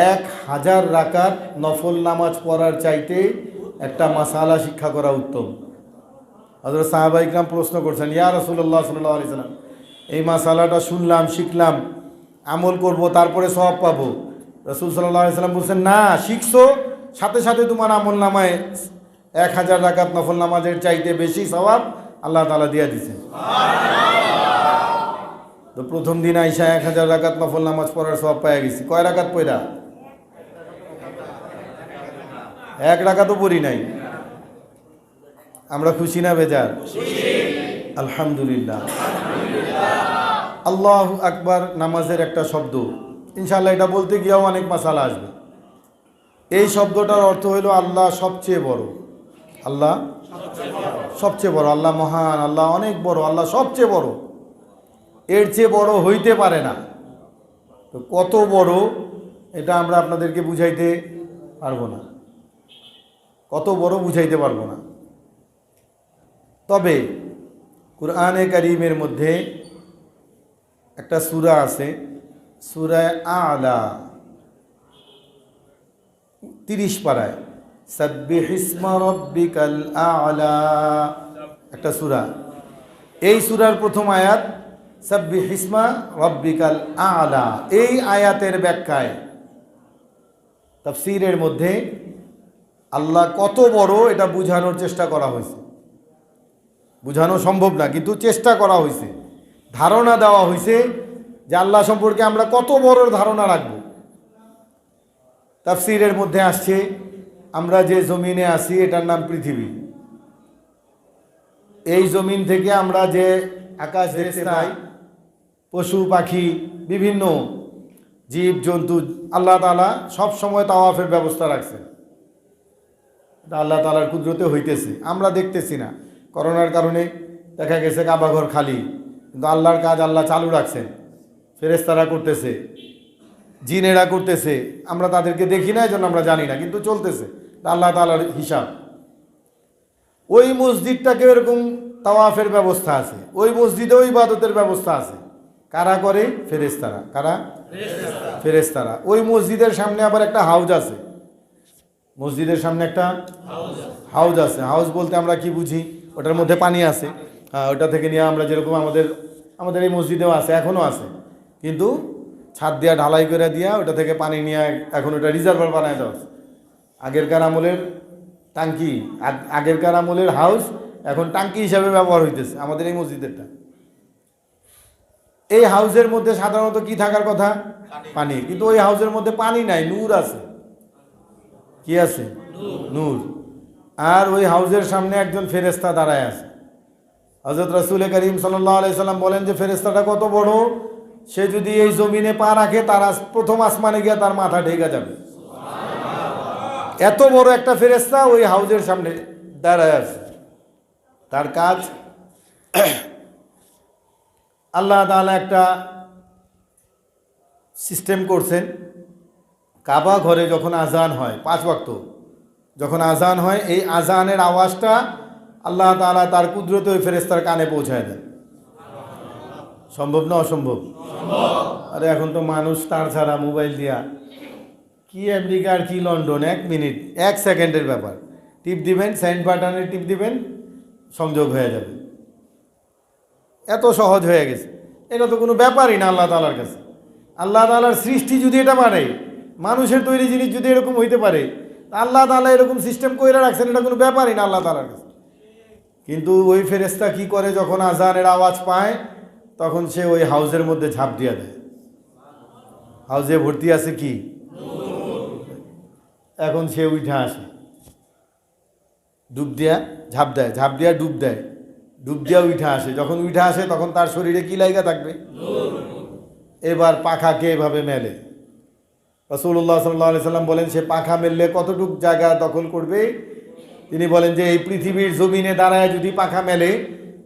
1000 রাকাত নফল নামাজ পড়ার চাইতে একটা মাসালা শিক্ষা করা উত্তম। হযরত সাহাবা ইকরাম প্রশ্ন করছেন, ইয়া রাসূলুল্লাহ সাল্লাল্লাহু আলাইহি ওয়াসাল্লাম, এই মাসালাটা শুনলাম, শিখলাম, আমল করব, তারপরে সওয়াব পাবো। রাসূল সাল্লাল্লাহু আলাইহি ওয়াসাল্লাম বলছেন, না, শিখছো, সাথে সাথে তোমার আমল নামায় 1000 রাকাত নফল নামাজের চাইতে বেশি সওয়াব আল্লাহ তাআলা দিয়ে দিয়েছেন। তো প্রথম দিন আইসা 1000 রাকাত নফল নামাজ পড়ার সওয়াব পেয়ে গেছি। কয় রাকাত পড়া? 1 রাকাতও পড়ি নাই। আমরা খুশি না বেজার? আলহামদুলিল্লাহ। আল্লাহু আকবার নামাজের একটা শব্দ, ইনশাআল্লাহ এটা বলতে গিয়েও অনেক মাসালা আসবে। এই শব্দটার অর্থ হলো আল্লাহ সবচেয়ে বড়, আল্লাহ সবচেয়ে বড়, আল্লাহ মহান, আল্লাহ অনেক বড়, আল্লাহ সবচেয়ে বড়, এর চেয়ে বড় হইতে পারে না। তো কত বড় এটা আমরা আপনাদেরকে বুঝাইতে পারবো না, কত বড় বুঝাইতে পারবো না। তবে কুরআনে কারীমের মধ্যে একটা সূরা আছে, সূরা আ'লা, 30 পারায়, সাব্বিহিসমা রাব্বিকাল আ'লা, একটা সূরা। এই সূরার প্রথম আয়াত সাব্বিহিসমা রাব্বিকাল আ'লা। এই আয়াতের ব্যাখ্যায় তাফসীরের মধ্যে আল্লাহ কত বড় এটা বোঝানোর চেষ্টা করা হয়েছে। বোঝানো সম্ভব না, কিন্তু চেষ্টা করা হয়েছে, ধারণা দেওয়া হয়েছে যে আল্লাহ সম্পর্কে আমরা কত বড় ধারণা রাখব। তাফসীরের মধ্যে আসছে, আমরা যে জমিনে আছি এটার নাম পৃথিবী। এই জমিন থেকে আমরা যে আকাশ দেখতে পাই, পশু পাখি, বিভিন্ন জীব জন্তু, আল্লাহ তাআলা সব সময় তাওয়াফের ব্যবস্থা রাখছেন। এটা আল্লাহ তাআলার কুদরতে হইতেছে, আমরা দেখতেছি না। করোনার কারণে দেখা গেছে কাবাঘর খালি, কিন্তু আল্লাহর কাজ আল্লাহ চালু রাখছেন। ফেরেশতারা করতেছে, জিনেরা করতেছে, আমরা তাদেরকে দেখি না, এজন্য আমরা জানি না, কিন্তু চলতেছে, আল্লাহ তাআলার হিসাব। ওই মসজিদটাকে এরকম তাওয়াফের ব্যবস্থা আছে, ওই মসজিদেও ইবাদতের ব্যবস্থা আছে। কারা করে? ফেরেশতারা। কারা? ফেরেশতারা। ওই মসজিদের সামনে আবার একটা হাউজ আছে, মসজিদের সামনে একটা হাউজ আছে। হাউজ বলতে আমরা কি বুঝি? ওটার মধ্যে পানি আছে, ওটা থেকে নিয়ে আমরা যেরকম আমাদের এই মসজিদেও আছে, এখনও আছে, কিন্তু ছাদ দিয়া ঢালাই করে দিয়া ওটা থেকে পানি নিয়ে এখন ওটা রিজার্ভার বানায় দেওয়া আছে। আগেরকার আমলের টাঙ্কি, আগেরকার আমলের হাউস এখন টাঙ্কি হিসাবে ব্যবহার হইতেছে আমাদের এই মসজিদেরটা। এই হাউসের মধ্যে সাধারণত কি থাকার কথা? পানি, কিন্তু ওই হাউসের মধ্যে পানি নাই, নূর আছে। কি আছে? নূর। আর ওই হাউসের সামনে একজন ফেরেশতা দাঁড়ায় আছে। হযরত রাসূল করিম সাল্লাল্লাহু আলাইহি সাল্লাম বলেন যে ফেরেশতাটা কত বড়, সে যদি এই জমিনে পা রাখে তার প্রথম আসমানে গিয়ে তার মাথা ঢেকে যাবে। এত বড় একটা ফেরেশতা ওই হাউসের সামনে দাঁড়ায় আছে। তার কাজ, আল্লাহ তাআলা একটা সিস্টেম করছেন, কাবা ঘরে যখন আজান হয়, 5 ওয়াক্ত যখন আজান হয়, এই আজানের আওয়াজটা আল্লাহ তাআলা তার কুদরতে ওই ফেরেশতার কানে পৌঁছায় দেন। সম্ভব না অসম্ভব? আরে এখন তো মানুষ তার ছাড়া মোবাইল দিয়া, কি আমেরিকা আর কি লন্ডন, 1 মিনিট 1 সেকেন্ডের ব্যাপার, টিপ দিবেন, সেন্ড বাটনে টিপ দিবেন, সংযোগ হয়ে যাবে। এত সহজ হয়ে গেছে, এটা তো কোনো ব্যাপারই না আল্লাহ তাআলার কাছে। আল্লাহ তাআলার সৃষ্টি যদি এটা পারে, মানুষের তৈরি জিনিস যদি এরকম হইতে পারে, আল্লাহ তাআলা এরকম সিস্টেম কইরা রাখছেন, এটা কোনো ব্যাপারই না আল্লাহ তাআলার কাছে। কিন্তু ওই ফেরেশতা কি করে, যখন আজানের আওয়াজ পায় তখন সে ওই হাউজের মধ্যে ঝাঁপ দিয়া দেয়। হাউজে ভর্তি আছে কি? এখন সে উঠে আসে, ডুব দিয়া ঝাঁপ দেয়, ঝাঁপ দিয়া ডুব দেয়, ডুব দিয়া উঠে আসে। যখন উঠে আসে তখন তার শরীরে কি লাইগা থাকবে? এবার পাখাকে এভাবে মেলে। রাসূলুল্লাহ সাল্লাল্লাহু আলাইহি সাল্লাম বলেন, সে পাখা মেললে কতটুক জায়গা দখল করবে? তিনি বলেন যে এই পৃথিবীর জমিনে দাঁড়ায় যদি পাখা মেলে,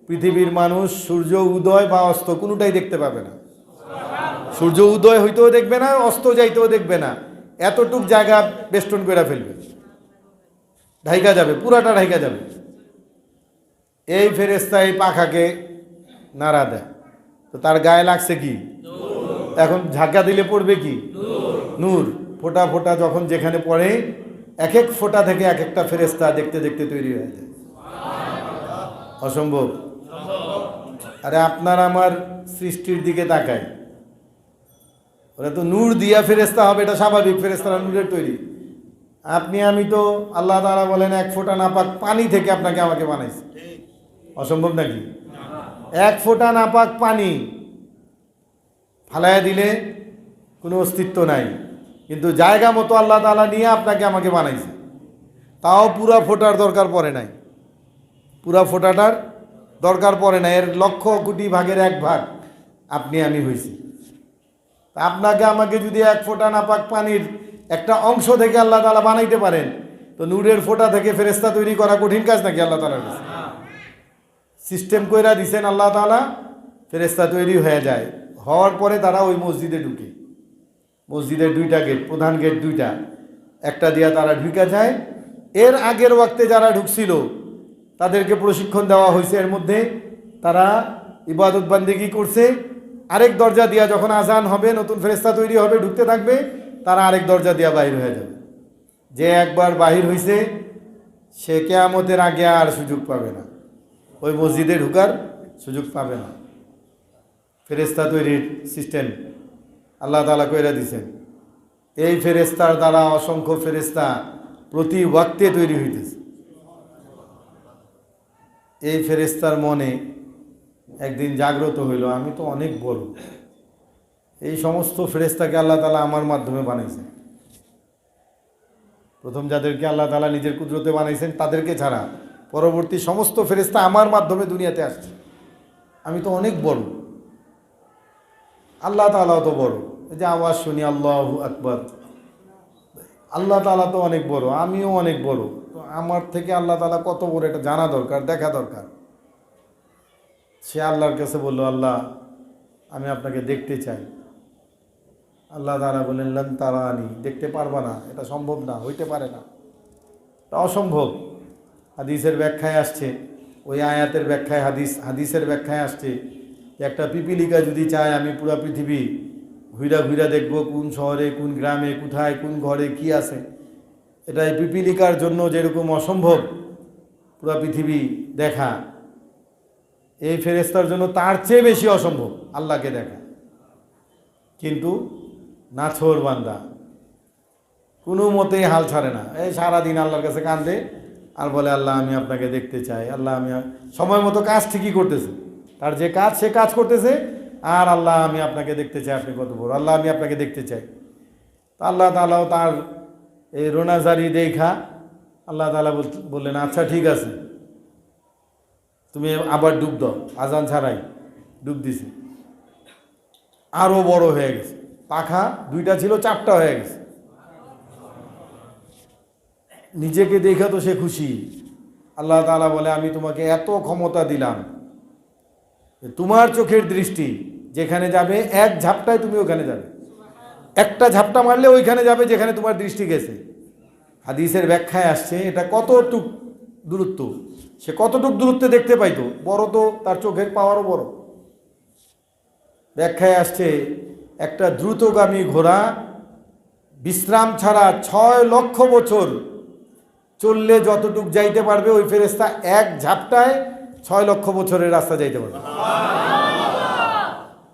পৃথিবীর মানুষ সূর্য উদয় বা অস্ত কোনোটাই দেখতে পাবে না। সূর্য উদয় হইতেও দেখবে না, অস্ত যাইতেও দেখবে না। এতটুক জায়গা বেষ্টন করে ফেলবে, ঢাইকা যাবে, পুরাটা ঢাইকা যাবে। এই ফেরেশতা এই পাখাকে নাড়া দেয়, তো তার গায়ে লাগছে কি? এখন ঝাঁকা দিলে পড়বে কি? নূর। ফোঁটা ফোঁটা যখন যেখানে পড়ে, এক এক ফোঁটা থেকে এক একটা ফেরেশতা দেখতে দেখতে তৈরি হয়ে যায়। অসম্ভব। আরে আপনার আমার সৃষ্টির দিকে তাকায়, ওরা তো নূর দিয়া ফেরেশতা হবে, এটা স্বাভাবিক, ফেরেশতারা নূরের তৈরি। আপনি আমি তো আল্লাহ তাআলা বলেন এক ফোঁটা নাপাক পানি থেকে আপনাকে আমাকে বানাইছে। অসম্ভব নাকি? এক ফোঁটা নাপাক পানি ফালাইয়া দিলে কোনো অস্তিত্ব নাই, কিন্তু জায়গা মতো আল্লাহ তাআলা নিয়ে আপনাকে আমাকে বানাইছে। তাও পুরা ফোঁটার দরকার পড়ে নাই, পুরা ফোঁটাটার দরকার পড়ে না, এর লক্ষ কোটি ভাগের এক ভাগ আপনি আমি হইছি। আপনাকে আমাকে যদি এক ফোঁটা নাপাক পানির একটা অংশ থেকে আল্লাহ তাআলা বানাইতে পারেন, তো নূরের ফোঁটা থেকে ফেরেশতা তৈরি করা কঠিন কাজ নাকি আল্লাহ তাআলার কাছে? সিস্টেম কইরা দিছেন আল্লাহ তাআলা, ফেরেশতা তৈরি হয়ে যায়। হওয়ার পরে তারা ওই মসজিদে ঢুকে। মসজিদের দুইটা গেট, প্রধান গেট দুইটা, একটা দিয়া তারা ঢুকে যায়। এর আগের ওয়াক্তে যারা ঢুকছিল তাদেরকে প্রশিক্ষণ দেওয়া হয়েছে, এর মধ্যে তারা ইবাদত বান্দেগি করছে। আরেক দরজা দিয়া যখন আজান হবে, নতুন ফেরেশতা তৈরি হবে, ঢুকতে থাকবে, তারা আরেক দরজা দিয়া বাহির হয়ে যাবে। যে একবার বাহির হয়েছে সে কিয়ামতের আগে আর সুযোগ পাবে না, ওই মসজিদে ঢুকার সুযোগ পাবে না। ফেরেশতা তৈরির সিস্টেম আল্লাহ তাআলা কইরা দিয়েছেন। এই ফেরেশতার দ্বারা অসংখ্য ফেরেশতা প্রতি ওয়াক্তে তৈরি হইতেছে। এই ফেরেশতার মনে একদিন জাগ্রত হইল, আমি তো অনেক বড়, এই সমস্ত ফেরেশতাকে আল্লাহ তাআলা আমার মাধ্যমে বানাইছেন। প্রথম যাদেরকে আল্লাহ তাআলা নিজের কুদরতে বানাইছেন তাদেরকে ছাড়া পরবর্তী সমস্ত ফেরেশতা আমার মাধ্যমে দুনিয়াতে আসছে। আমি তো অনেক বড়, আল্লাহ তাআলাও তো বড়। এই যে আওয়াজ শুনি আল্লাহু আকবার, আল্লাহ তাআলা তো অনেক বড়, আমিও অনেক বড়। তো আমার থেকে আল্লাহ তাআলা কত বড় এটা জানা দরকার, দেখা দরকার। সে আল্লাহর কাছে বলল, আল্লাহ আমি আপনাকে দেখতে চাই। আল্লাহ তাআলা বললেন, লান তারানি, দেখতে পারবা না, এটা সম্ভব না, হইতে পারে না, এটা অসম্ভব। হাদিসের ব্যাখ্যায় আসছে, ওই আয়াতের ব্যাখ্যায় হাদিসের ব্যাখ্যায় আসছে যে একটা পিপিলিকা যদি চায় আমি পুরো পৃথিবী ঘুরা ঘুরা দেখব, কোন শহরে কোন গ্রামে কোথায় কোন ঘরে কি আছে, এটা এই পিপিলিকার জন্য যেরকম অসম্ভব পুরো পৃথিবী দেখা, এই ফেরেশতার জন্য তার চেয়ে বেশি অসম্ভব আল্লাহকে দেখা। কিন্তু নাছোড় বান্দা কোনো মতেই হাল ছাড়ে না, এই সারাদিন আল্লাহর কাছে কান্দে আর বলে, আল্লাহ আমি আপনাকে দেখতে চাই। আল্লাহ আমি সময় মতো কাজ ঠিকই করতেছে, তার যে কাজ সে কাজ করতেছে, আর আল্লাহ আমি আপনাকে দেখতে চাই, আপনি কত বড়, আল্লাহ আমি আপনাকে দেখতে চাই। তা আল্লাহ তাআলাও তার এই রোনাজারি দেখা আল্লাহ তাআলা বললেন, আচ্ছা ঠিক আছে, তুমি আবার ডুব দাও। আজান ছাড়াই ডুব দিছে, আরও বড় হয়ে গেছে, পাখা দুইটা ছিল চারটা হয়ে গেছে। নিজেকে দেখা তো সে খুশি। আল্লাহ তাআলা বলে, আমি তোমাকে এত ক্ষমতা দিলাম, তোমার চোখের দৃষ্টি যেখানে যাবে এক ঝাপটায় তুমি ওখানে যাবে, একটা ঝাপটা মারলে ওইখানে যাবে যেখানে তোমার দৃষ্টি গেছে। হাদিসের ব্যাখ্যায় আসছে এটা কতটুক দূরত্ব, সে কতটুক দূরত্বে দেখতে পাইতো, বড় তো তার চোখের পাওয়ারও বড়। ব্যাখ্যায় আসছে একটা দ্রুতগামী ঘোড়া বিশ্রাম ছাড়া 6 লক্ষ বছর চললে যতটুক যাইতে পারবে, ওই ফেরেশতা এক ঝাপটায় 6 লক্ষ বছরের রাস্তা যাইতে পারবে।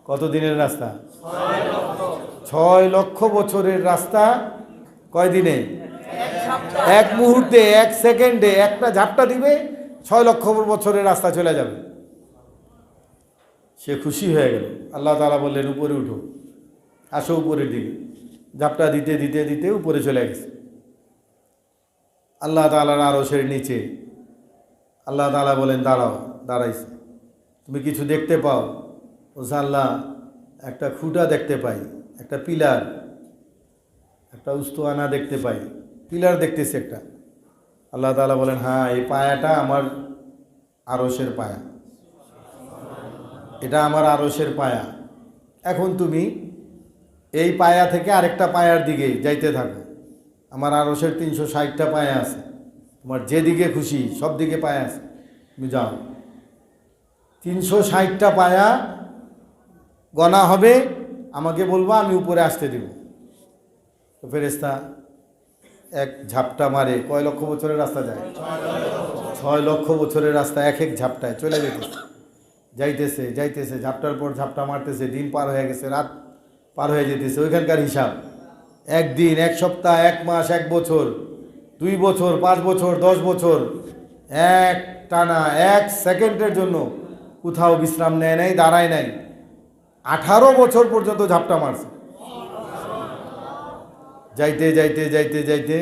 কত দিনের রাস্তা? 6 লক্ষ বছরের রাস্তা কয় দিনে? এক মুহূর্তে, এক সেকেন্ডে একটা ঝাপটা দিবে, 6 লক্ষ বছরের রাস্তা চলে যাবে। সে খুশি হয়ে গেল। আল্লাহ তাআলা বললেন, উপরে উঠো, আসো উপরের দিকে। ঝাপটা দিতে দিতে দিতে উপরে চলে গেছে। আল্লাহ তাআলার আরশের নিচে আল্লাহ তাআলা বলেন, দাঁড়াও। দাঁড়াইছে। তুমি কিছু দেখতে পাও? বলছে, আল্লাহ একটা খুঁটা দেখতে পাই, একটা পিলার, একটা উস্তুয়ানা দেখতে পাই, পিলার দেখতেছি একটা। আল্লাহ তাআলা বলেন, হ্যাঁ, এই পায়াটা আমার আরশের পায়া, এটা আমার আরশের পায়া। এখন তুমি এই পায়া থেকে আরেকটা পায়ার দিকে যাইতে থাকো। আমার আরশের 360টা পায়া আছে, তোমার যেদিকে খুশি সব দিকে পায়া আছে, তুমি যাও। 360টা পায়া গণা হবে, আমাকে বলবা, আমি উপরে আসতে দেব। তো ফেরেশতা এক ঝাপটা মারে, কয় লক্ষ বছরের রাস্তা যায়? 6 লক্ষ বছরের রাস্তা এক এক ঝাপটায় চলে যেতেছে, যাইতেছে যাইতেছে, ঝাপটার পর ঝাপটা মারতেছে। দিন পার হয়ে গেছে, রাত পার হয়ে যেতেছে। ওইখানকার হিসাব, একদিন, এক সপ্তাহ, 1 মাস, 1 বছর, 2 বছর, 5 বছর, 10 বছর, এক টানা 1 সেকেন্ডের জন্য কোথাও বিশ্রাম নেয় নাই, দাঁড়ায় নাই। 18 বছর পর্যন্ত ঝাপটা মারছে। যাইতে যাইতে যাইতে যাইতে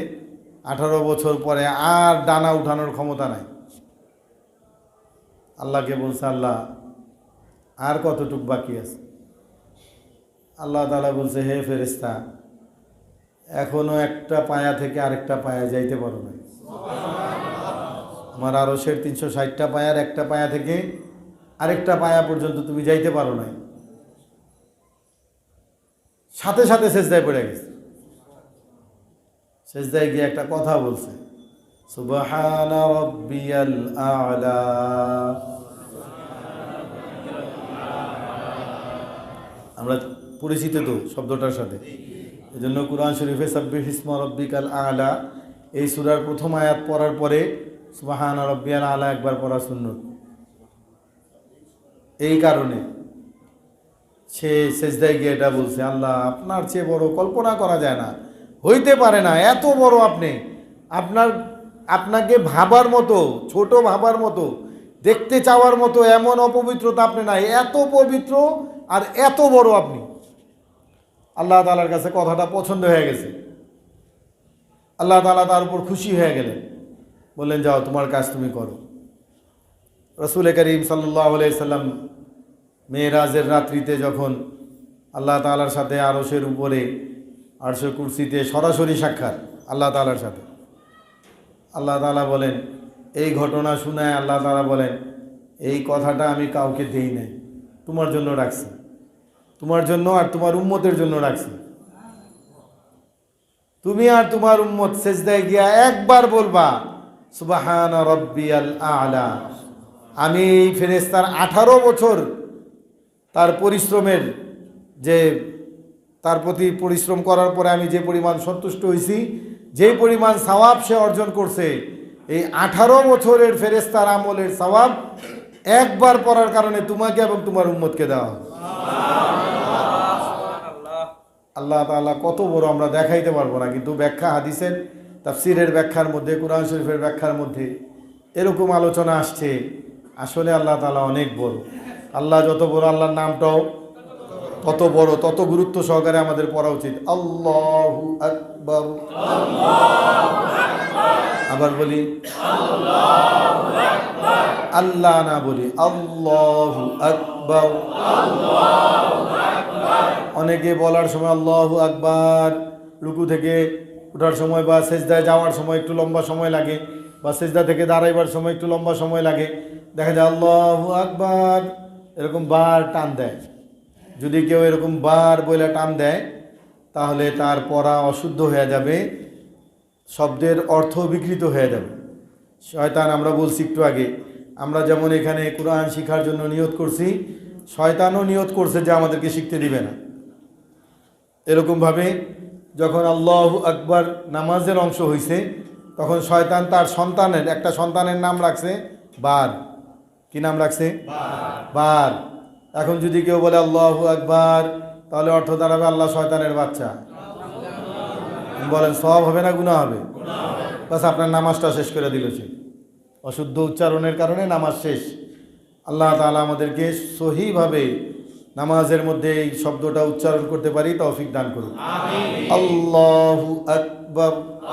18 বছর পরে আর ডানা উঠানোর ক্ষমতা নাই। আল্লাহকে বলছে, আল্লাহ আর কতটুক বাকি আছে? আল্লাহ তাআলা বলছে, হে ফেরেশতা, এখনো একটা পায়া থেকে আরেকটা পায়া যাইতে পারো না। আমার আরশের 360টা পায়ার একটা পায়া থেকে আরেকটা পায়া পর্যন্ত তুমি যাইতে পারো নাই। সাথে সাথে সেজদায় পড়ে গেছে। সেজদায় গিয়ে একটা কথা বলছে, সুবহানা রাব্বিয়াল আ'লা। আমরা পরিচিত তো শব্দটার সাথে, এজন্য কুরআন শরীফে সাব্বিহিসমা রাব্বিকাল আ'লা এই সূরার প্রথম আয়াত পড়ার পরে সুবহানা রাব্বিয়াল আ'লা একবার পড়া সুন্নত। এই কারণে সে সেজদায় গিয়ে এটা বলছে, আল্লাহ আপনার চেয়ে বড় কল্পনা করা যায় না, হইতে পারে না, এত বড় আপনি, আপনাকে ভাবার মতো, ছোট ভাবার মতো, দেখতে চাওয়ার মতো এমন অপবিত্রতা আপনি নাই, এত পবিত্র আর এত বড় আপনি। আল্লাহ তাআলার কাছে কথাটা পছন্দ হয়ে গেছে। আল্লাহ তাআলা তার উপর খুশি হয়ে গেলেন, বললেন, যাও তোমার কাজ তুমি করো। রাসূল করিম সাল্লাল্লাহু আলাইহি সাল্লাম মেরাজের রাত্রিতে যখন আল্লাহ তাআলার সাথে আরশের উপরে আরশে কুরসিতে সরাসরি সাক্ষাৎ আল্লাহ তাআলার সাথে, আল্লাহ তাআলা বলেন, এই ঘটনা শুনায় আল্লাহ তাআলা বলেন, এই কথাটা আমি কাউকে দেই নাই, তোমার জন্য রাখছি, তোমার জন্য আর তোমার উম্মতের জন্য রাখছি। তুমি আর তোমার উম্মত সেজদায় গিয়া একবার বলবা সুবহানা রাব্বিয়াল আ'লা। আমি এই ফেরেশতার 18 বছর তার পরিশ্রমের, যে তার প্রতি পরিশ্রম করার পরে আমি যে পরিমাণ সন্তুষ্ট হয়েছি, যে পরিমাণ সওয়াব সে অর্জন করছে, এই 18 বছরের ফেরেশতার আমলের সওয়াব একবার পড়ার কারণে তোমাকে এবং তোমার উম্মতকে দেওয়া হবে। আল্লাহ তাআলা কত বড় আমরা দেখাইতে পারবো না, কিন্তু ব্যাখ্যা হাদিসের তাফসীরের ব্যাখ্যার মধ্যে, কুরআন শরীফের ব্যাখ্যার মধ্যে এরকম আলোচনা আসছে। আসলে আল্লাহ তাআলা অনেক বড়। আল্লাহ যত বড়, আল্লাহর নামটাও তত বড়, তত গুরুত্ব সহকারে আমাদের পড়া উচিত। আল্লাহু আকবার। আবার বলি আল্লাহ না বলি আল্লাহু আকবার। অনেকে বলার সময় আল্লাহু আকবার, রুকু থেকে ওঠার সময় বা সেজদায় যাওয়ার সময় একটু লম্বা সময় লাগে, বা সেজদা থেকে দাঁড়াইবার সময় একটু লম্বা সময় লাগে, দেখা যায় আল্লাহু আকবার এরকম বার টান দেয়। যদি কেউ এরকম বার বলে টান দেয়, তাহলে তার পড়া অশুদ্ধ হয়ে যাবে, শব্দের অর্থ বিকৃত হয়ে যাবে। শয়তান, আমরা বলছি একটু আগে, আমরা যেমন এখানে কোরআন শিখার জন্য নিয়ত করছি, শয়তানও নিয়ত করছে যে আমাদেরকে শিখতে দিবে না। এরকমভাবে যখন আল্লাহু আকবার নামাজের অংশ হয়েছে, তখন শয়তান তার সন্তানের, একটা সন্তানের নাম রাখছে বার। কি নাম রাখছে? বার। এখন যদি কেউ বলে আল্লাহু আকবার, তাহলে অর্থ দাঁড়াবে আল্লাহ শয়তানের বাচ্চা। বলেন সওয়াব হবে না গুনাহ হবে? বাস আপনার নামাজটা শেষ করে দিল সে। অশুদ্ধ উচ্চারণের কারণে নামাজ শেষ। আল্লাহ তাআলা আমাদেরকে সহিভাবে নামাজের মধ্যে এই শব্দটা উচ্চারণ করতে পারি তৌফিক দান করুন। আল্লাহু আকবার,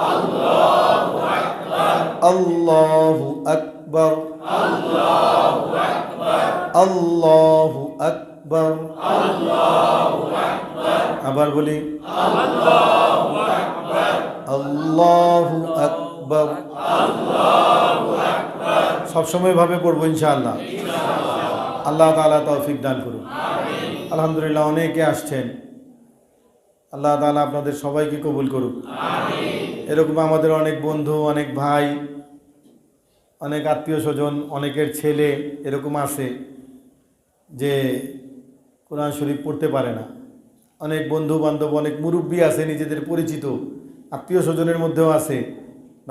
আল্লাহু আকবার, আল্লাহু আকবার, আল্লাহু আকবার, আল্লাহু আকবার, আল্লাহু আকবার। আবার বলি আল্লাহু আকবার, আল্লাহু আকবার, আল্লাহু আকবার। সবসময় ভাবে পড়বো ইনশাআল্লাহ। আল্লাহ তাআলা তৌফিক দান করুন। আলহামদুলিল্লাহ, অনেকে আসছেন, আল্লাহ তাআলা আপনাদের সবাইকে কবুল করুন। এরকম আমাদের অনেক বন্ধু, অনেক ভাই, অনেক আত্মীয় স্বজন, অনেকের ছেলে এরকম আছে যে কোরআন শরীফ পড়তে পারে না। অনেক বন্ধু বান্ধব, অনেক মুরব্বী আছে, নিজেদের পরিচিত আত্মীয় স্বজনের মধ্যেও আছে,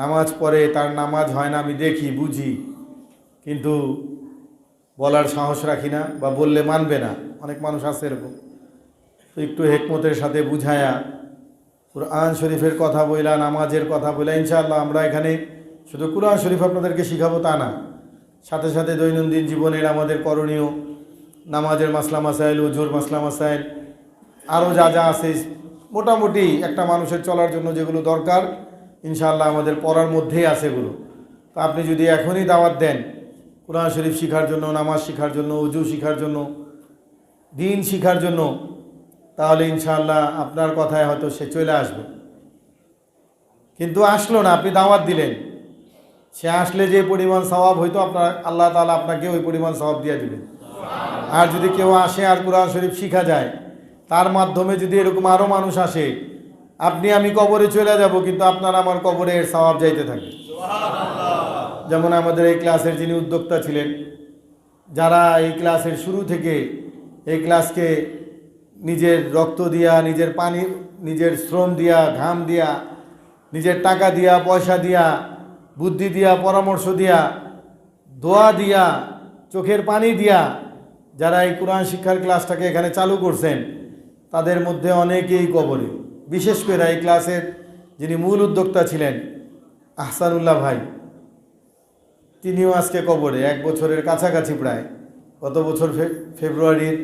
নামাজ পড়ে, তার নামাজ হয় না, আমি দেখি বুঝি, কিন্তু বলার সাহস রাখি না বা বললে মানবে না। অনেক মানুষ আছে এরকম। তো একটু হেকমতের সাথে বুঝায়া কুরআন শরীফের কথা বইলা, নামাজের কথা বইলা, ইনশাআল্লাহ আমরা এখানে শুধু কুরআন শরীফ আপনাদেরকে শিখাবো তা না, সাথে সাথে দৈনন্দিন জীবনের আমাদের করণীয়, নামাজের মাসলা মাসাইল, ওজুর মাসলা মাসাইল, আরও যা যা আছে মোটামুটি একটা মানুষের চলার জন্য যেগুলো দরকার ইনশাআল্লাহ আমাদের পড়ার মধ্যেই আছে এগুলো। তো আপনি যদি এখনই দাওয়াত দেন কুরআন শরীফ শিখার জন্য, নামাজ শিখার জন্য, ওজু শিখার জন্য, দিন শিখার জন্য, তাহলে ইনশাআল্লাহ আপনার কথায় হয়তো সে চলে আসবে। কিন্তু আসলো না, আপনি দাওয়াত দিলেন, সে আসলে যে পরিমাণ সওয়াব হইতো আপনার, আল্লাহ তাআলা আপনাকে ওই পরিমাণ সওয়াব দিয়ে দিবেন। আর যদি কেউ আসে আর কুরআন শরীফ শিখা যায়, তার মাধ্যমে যদি এরকম আরও মানুষ আসে, আপনি আমি কবরে চলে যাব, কিন্তু আপনার আমার কবরে এর সওয়াব যাইতে থাকে। যেমন আমাদের এই ক্লাসের যিনি উদ্যোক্তা ছিলেন, যারা এই ক্লাসের শুরু থেকে এই ক্লাসকে নিজের রক্ত দিয়া, নিজের পানি, নিজের শ্রম দিয়া, ঘাম দিয়া, নিজের টাকা দিয়া, পয়সা দিয়া, বুদ্ধি দিয়া, পরামর্শ দিয়া, দোয়া দিয়া, চোখের পানি দিয়া যারা এই কোরআন শিক্ষার ক্লাসটাকে এখানে চালু করছেন, তাদের মধ্যে অনেকেই কবরে। বিশেষ করে এই ক্লাসের যিনি মূল উদ্যোক্তা ছিলেন আহসানুল্লাহ ভাই, তিনিও আজকে কবরে, 1 বছরের কাছাকাছি প্রায়। গত বছর ফেব্রুয়ারির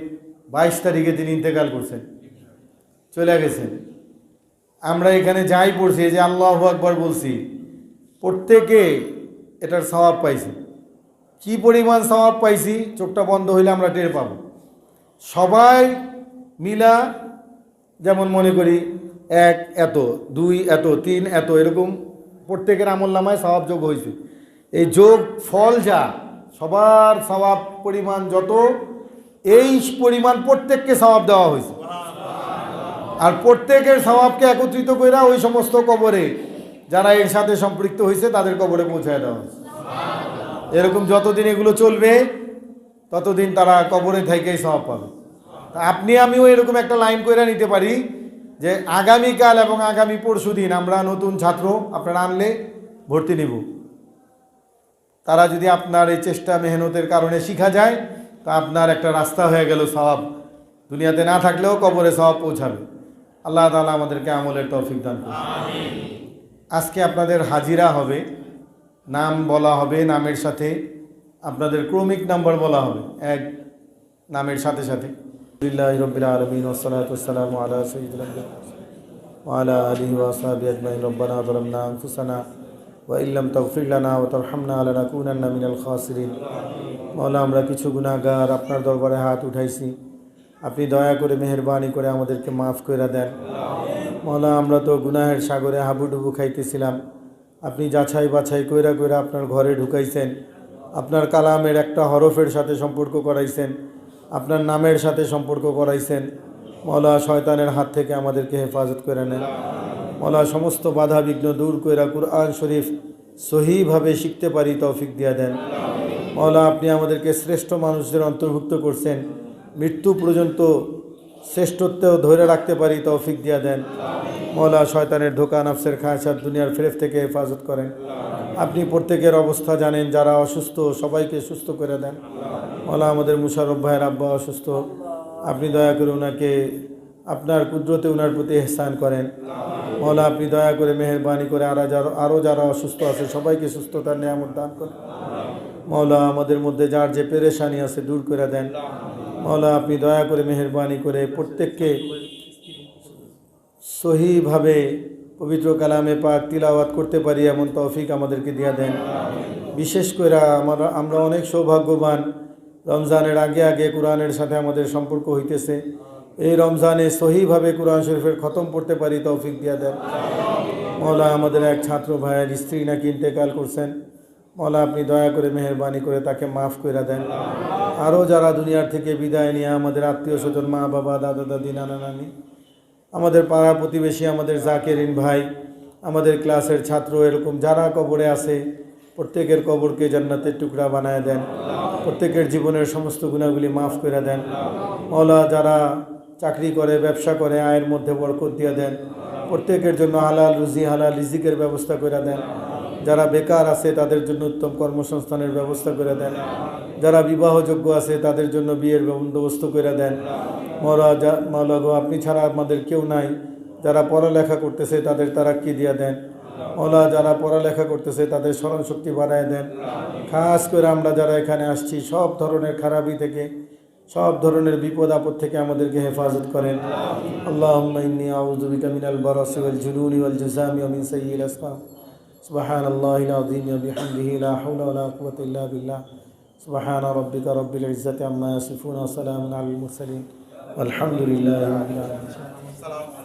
22 তারিখে তিনি ইন্তেকাল করছেন, চলে গেছেন। আমরা এখানে যাই পড়ছি, যে আল্লাহু আকবার বলছি, প্রত্যেকে এটার সওয়াব পাইছি। কি পরিমাণ সওয়াব পাইছি চোখটা বন্ধ হইলে আমরা টের পাবো। সবাই মিলা, যেমন মনে করি 1 এত, 2 এত, 3 এত, এরকম প্রত্যেকের আমলনামায় সওয়াব যোগ হয়েছে। এই যোগ ফল যা, সবার সওয়াব পরিমাণ যত, এই পরিমাণ প্রত্যেককে সওয়াব দেওয়া হয়েছে। আর প্রত্যেকের সওয়াবকে একত্রিত করে ওই সমস্ত কবরে যারা এর সাথে সম্পৃক্ত হয়েছে তাদের কবরে পৌঁছায় দেওয়া হয়েছে। এরকম যতদিন এগুলো চলবে ততদিন তারা কবরে থেকেই সওয়াব পাবে। তা আপনি আমিও এরকম একটা লাইন করে নিতে পারি যে আগামীকাল এবং আগামী পরশু দিন আমরা নতুন ছাত্র আপনারা আনলে ভর্তি নিব। তারা যদি আপনার এই চেষ্টা মেহনতের কারণে শিখা যায়, তা আপনার একটা রাস্তা হয়ে গেল সওয়াব, দুনিয়াতে না থাকলেও কবরে সওয়াব পৌঁছাবে। আল্লাহ তাআলা আমাদেরকে আমলের তৌফিক দান করুন। আজকে আপনাদের হাজিরা হবে, নাম বলা হবে, নামের সাথে আপনাদের ক্রমিক নাম্বার বলা হবে, এক নামের সাথে সাথে। আলহামদুলিল্লাহি রাব্বিল আলামিন ওয়াস সালাতু ওয়াস সালামু আলা সাইয়্যিদিল আমবিয়া ওয়া আলা আলিহি ওয়া আসহাবিহি আজমাইন। রব্বানা যালামনা আনফুসানা ওয়া ইল্লাম তাগফির লানা ওয়া তারহামনা লানাকুনান্না মিনাল খাসিরিন। মাওলা, আমরা কিছু গুনাহগার আপনার দরবারে হাত উঠাইছি, আপনি দয়া করে মেহেরবানি করে আমাদেরকে মাফ করে দেন। মাওলা, আমরা তো গুনাহের সাগরে হাবুডুবু খাইতেছিলাম, আপনি যাচাই বাছাই কইরা কইরা আপনার ঘরে ঢুকাইছেন, আপনার কালামের একটা হরফের সাথে সম্পর্ক করাইছেন, আপনার নামের সাথে সম্পর্ক করাইছেন। মাওলা, শয়তানের হাত থেকে আমাদেরকে হেফাজত করে নেন। মাওলা, সমস্ত বাধা বিঘ্ন দূর কইরা কুরআন শরীফ সহিভাবে শিখতে পারি তৌফিক দিয়া দেন। মাওলা, আপনি আমাদেরকে শ্রেষ্ঠ মানুষদের অন্তর্ভুক্ত করছেন, মৃত্যু পর্যন্ত শ্রেষ্ঠত্বেও ধরে রাখতে পারি তৌফিক দিয়া দেন। মাওলা, শয়তানের ধোঁকা, নফসের খায়সাত, দুনিয়ার ফেরেব থেকে হেফাজত করেন। আপনি প্রত্যেকের অবস্থা জানেন, যারা অসুস্থ সবাইকে সুস্থ করে দেন। মাওলা, আমাদের মুশারফ ভাইয়ের আব্বা অসুস্থ, আপনি দয়া করে ওনাকে আপনার কুদরতে ওনার প্রতি ইহসান করেন। মওলা আপনি দয়া করে মেহেরবানি করে আরও যারা অসুস্থ আছে সবাইকে সুস্থতার নিয়ামত দান করেন। মওলা আমাদের মধ্যে যার যে পেরেশানি আছে দূর করে দেন। মওলা আপনি দয়া করে মেহেরবানি করে প্রত্যেককে সহিভাবে পবিত্র কালামে পাক তিলাওয়াত করতে পারি এমন তৌফিক আমাদেরকে দিয়া দেন। বিশেষ করে আমরা অনেক সৌভাগ্যবান, রমজানের আগে আগে কোরআনের সাথে আমাদের সম্পর্ক হইতেছে। এই রমজানে সহিভাবে কোরআন শরীফের খতম পড়তে পারি তৌফিক দিয়া দেন। মওলা আমাদের এক ছাত্র ভাইয়ের স্ত্রী নাকি ইন্তেকাল করছেন, মওলা আপনি দয়া করে মেহেরবানি করে তাকে মাফ করে দেন। আরও যারা দুনিয়ার থেকে বিদায় নিয়ে আমাদের আত্মীয় স্বজন, মা বাবা, দাদা দাদি, নানা নানি, আমাদের পাড়া প্রতিবেশী, আমাদের জাকেরিন ভাই, আমাদের ক্লাসের ছাত্র, এরকম যারা কবরে আছে প্রত্যেকের কবরকে জান্নাতের টুকরা বানায় দেন। প্রত্যেকের জীবনের সমস্ত গুনাহগুলি মাফ করে দেন। মওলা যারা চাকরি করে, ব্যবসা করে, আয়ের মধ্যে বরকত দিয়ে দেন। প্রত্যেকের জন্য হালাল রুজি, হালাল রিজিকের ব্যবস্থা করে দেন। যারা বেকার আছে তাদের জন্য উত্তম কর্মসংস্থানের ব্যবস্থা করে দেন। যারা বিবাহযোগ্য আছে তাদের জন্য বিয়ের বন্দোবস্ত করে দেন। মওলা গো, আপনি ছাড়া আমাদের কেউ নাই। যারা পড়ালেখা করতেছে তাদের তারাক্কি দিয়ে দেন। মওলা যারা পড়ালেখা করতেছে তাদের স্মরণ শক্তি বাড়ায় দেন। খাস করে আমরা যারা এখানে আসছি সব ধরনের খারাপি থেকে, সব ধরনের বিপদ আপদ থেকে আমাদেরকে হেফাজত করেন। আল্লাহুম্মা ইন্নী আউযু বিকা মিনাল বারাসি ওয়াল জুনুনি ওয়াল জুযামি ওয়া মিন সাইয়্যিল আসকাম। সুবহানাল্লাহিল আযীম ওয়া বিহামদিহি লা হাওলা ওয়া লা কুওয়াতা ইল্লা বিল্লাহ। সুবহানা রাব্বিকা রাব্বিল ইজ্জাতি আম্মা ইয়াসিফুন ওয়া সালামুন আলাল মুরসালিন ওয়ালহামদুলিল্লাহি রাব্বিল আলামিন।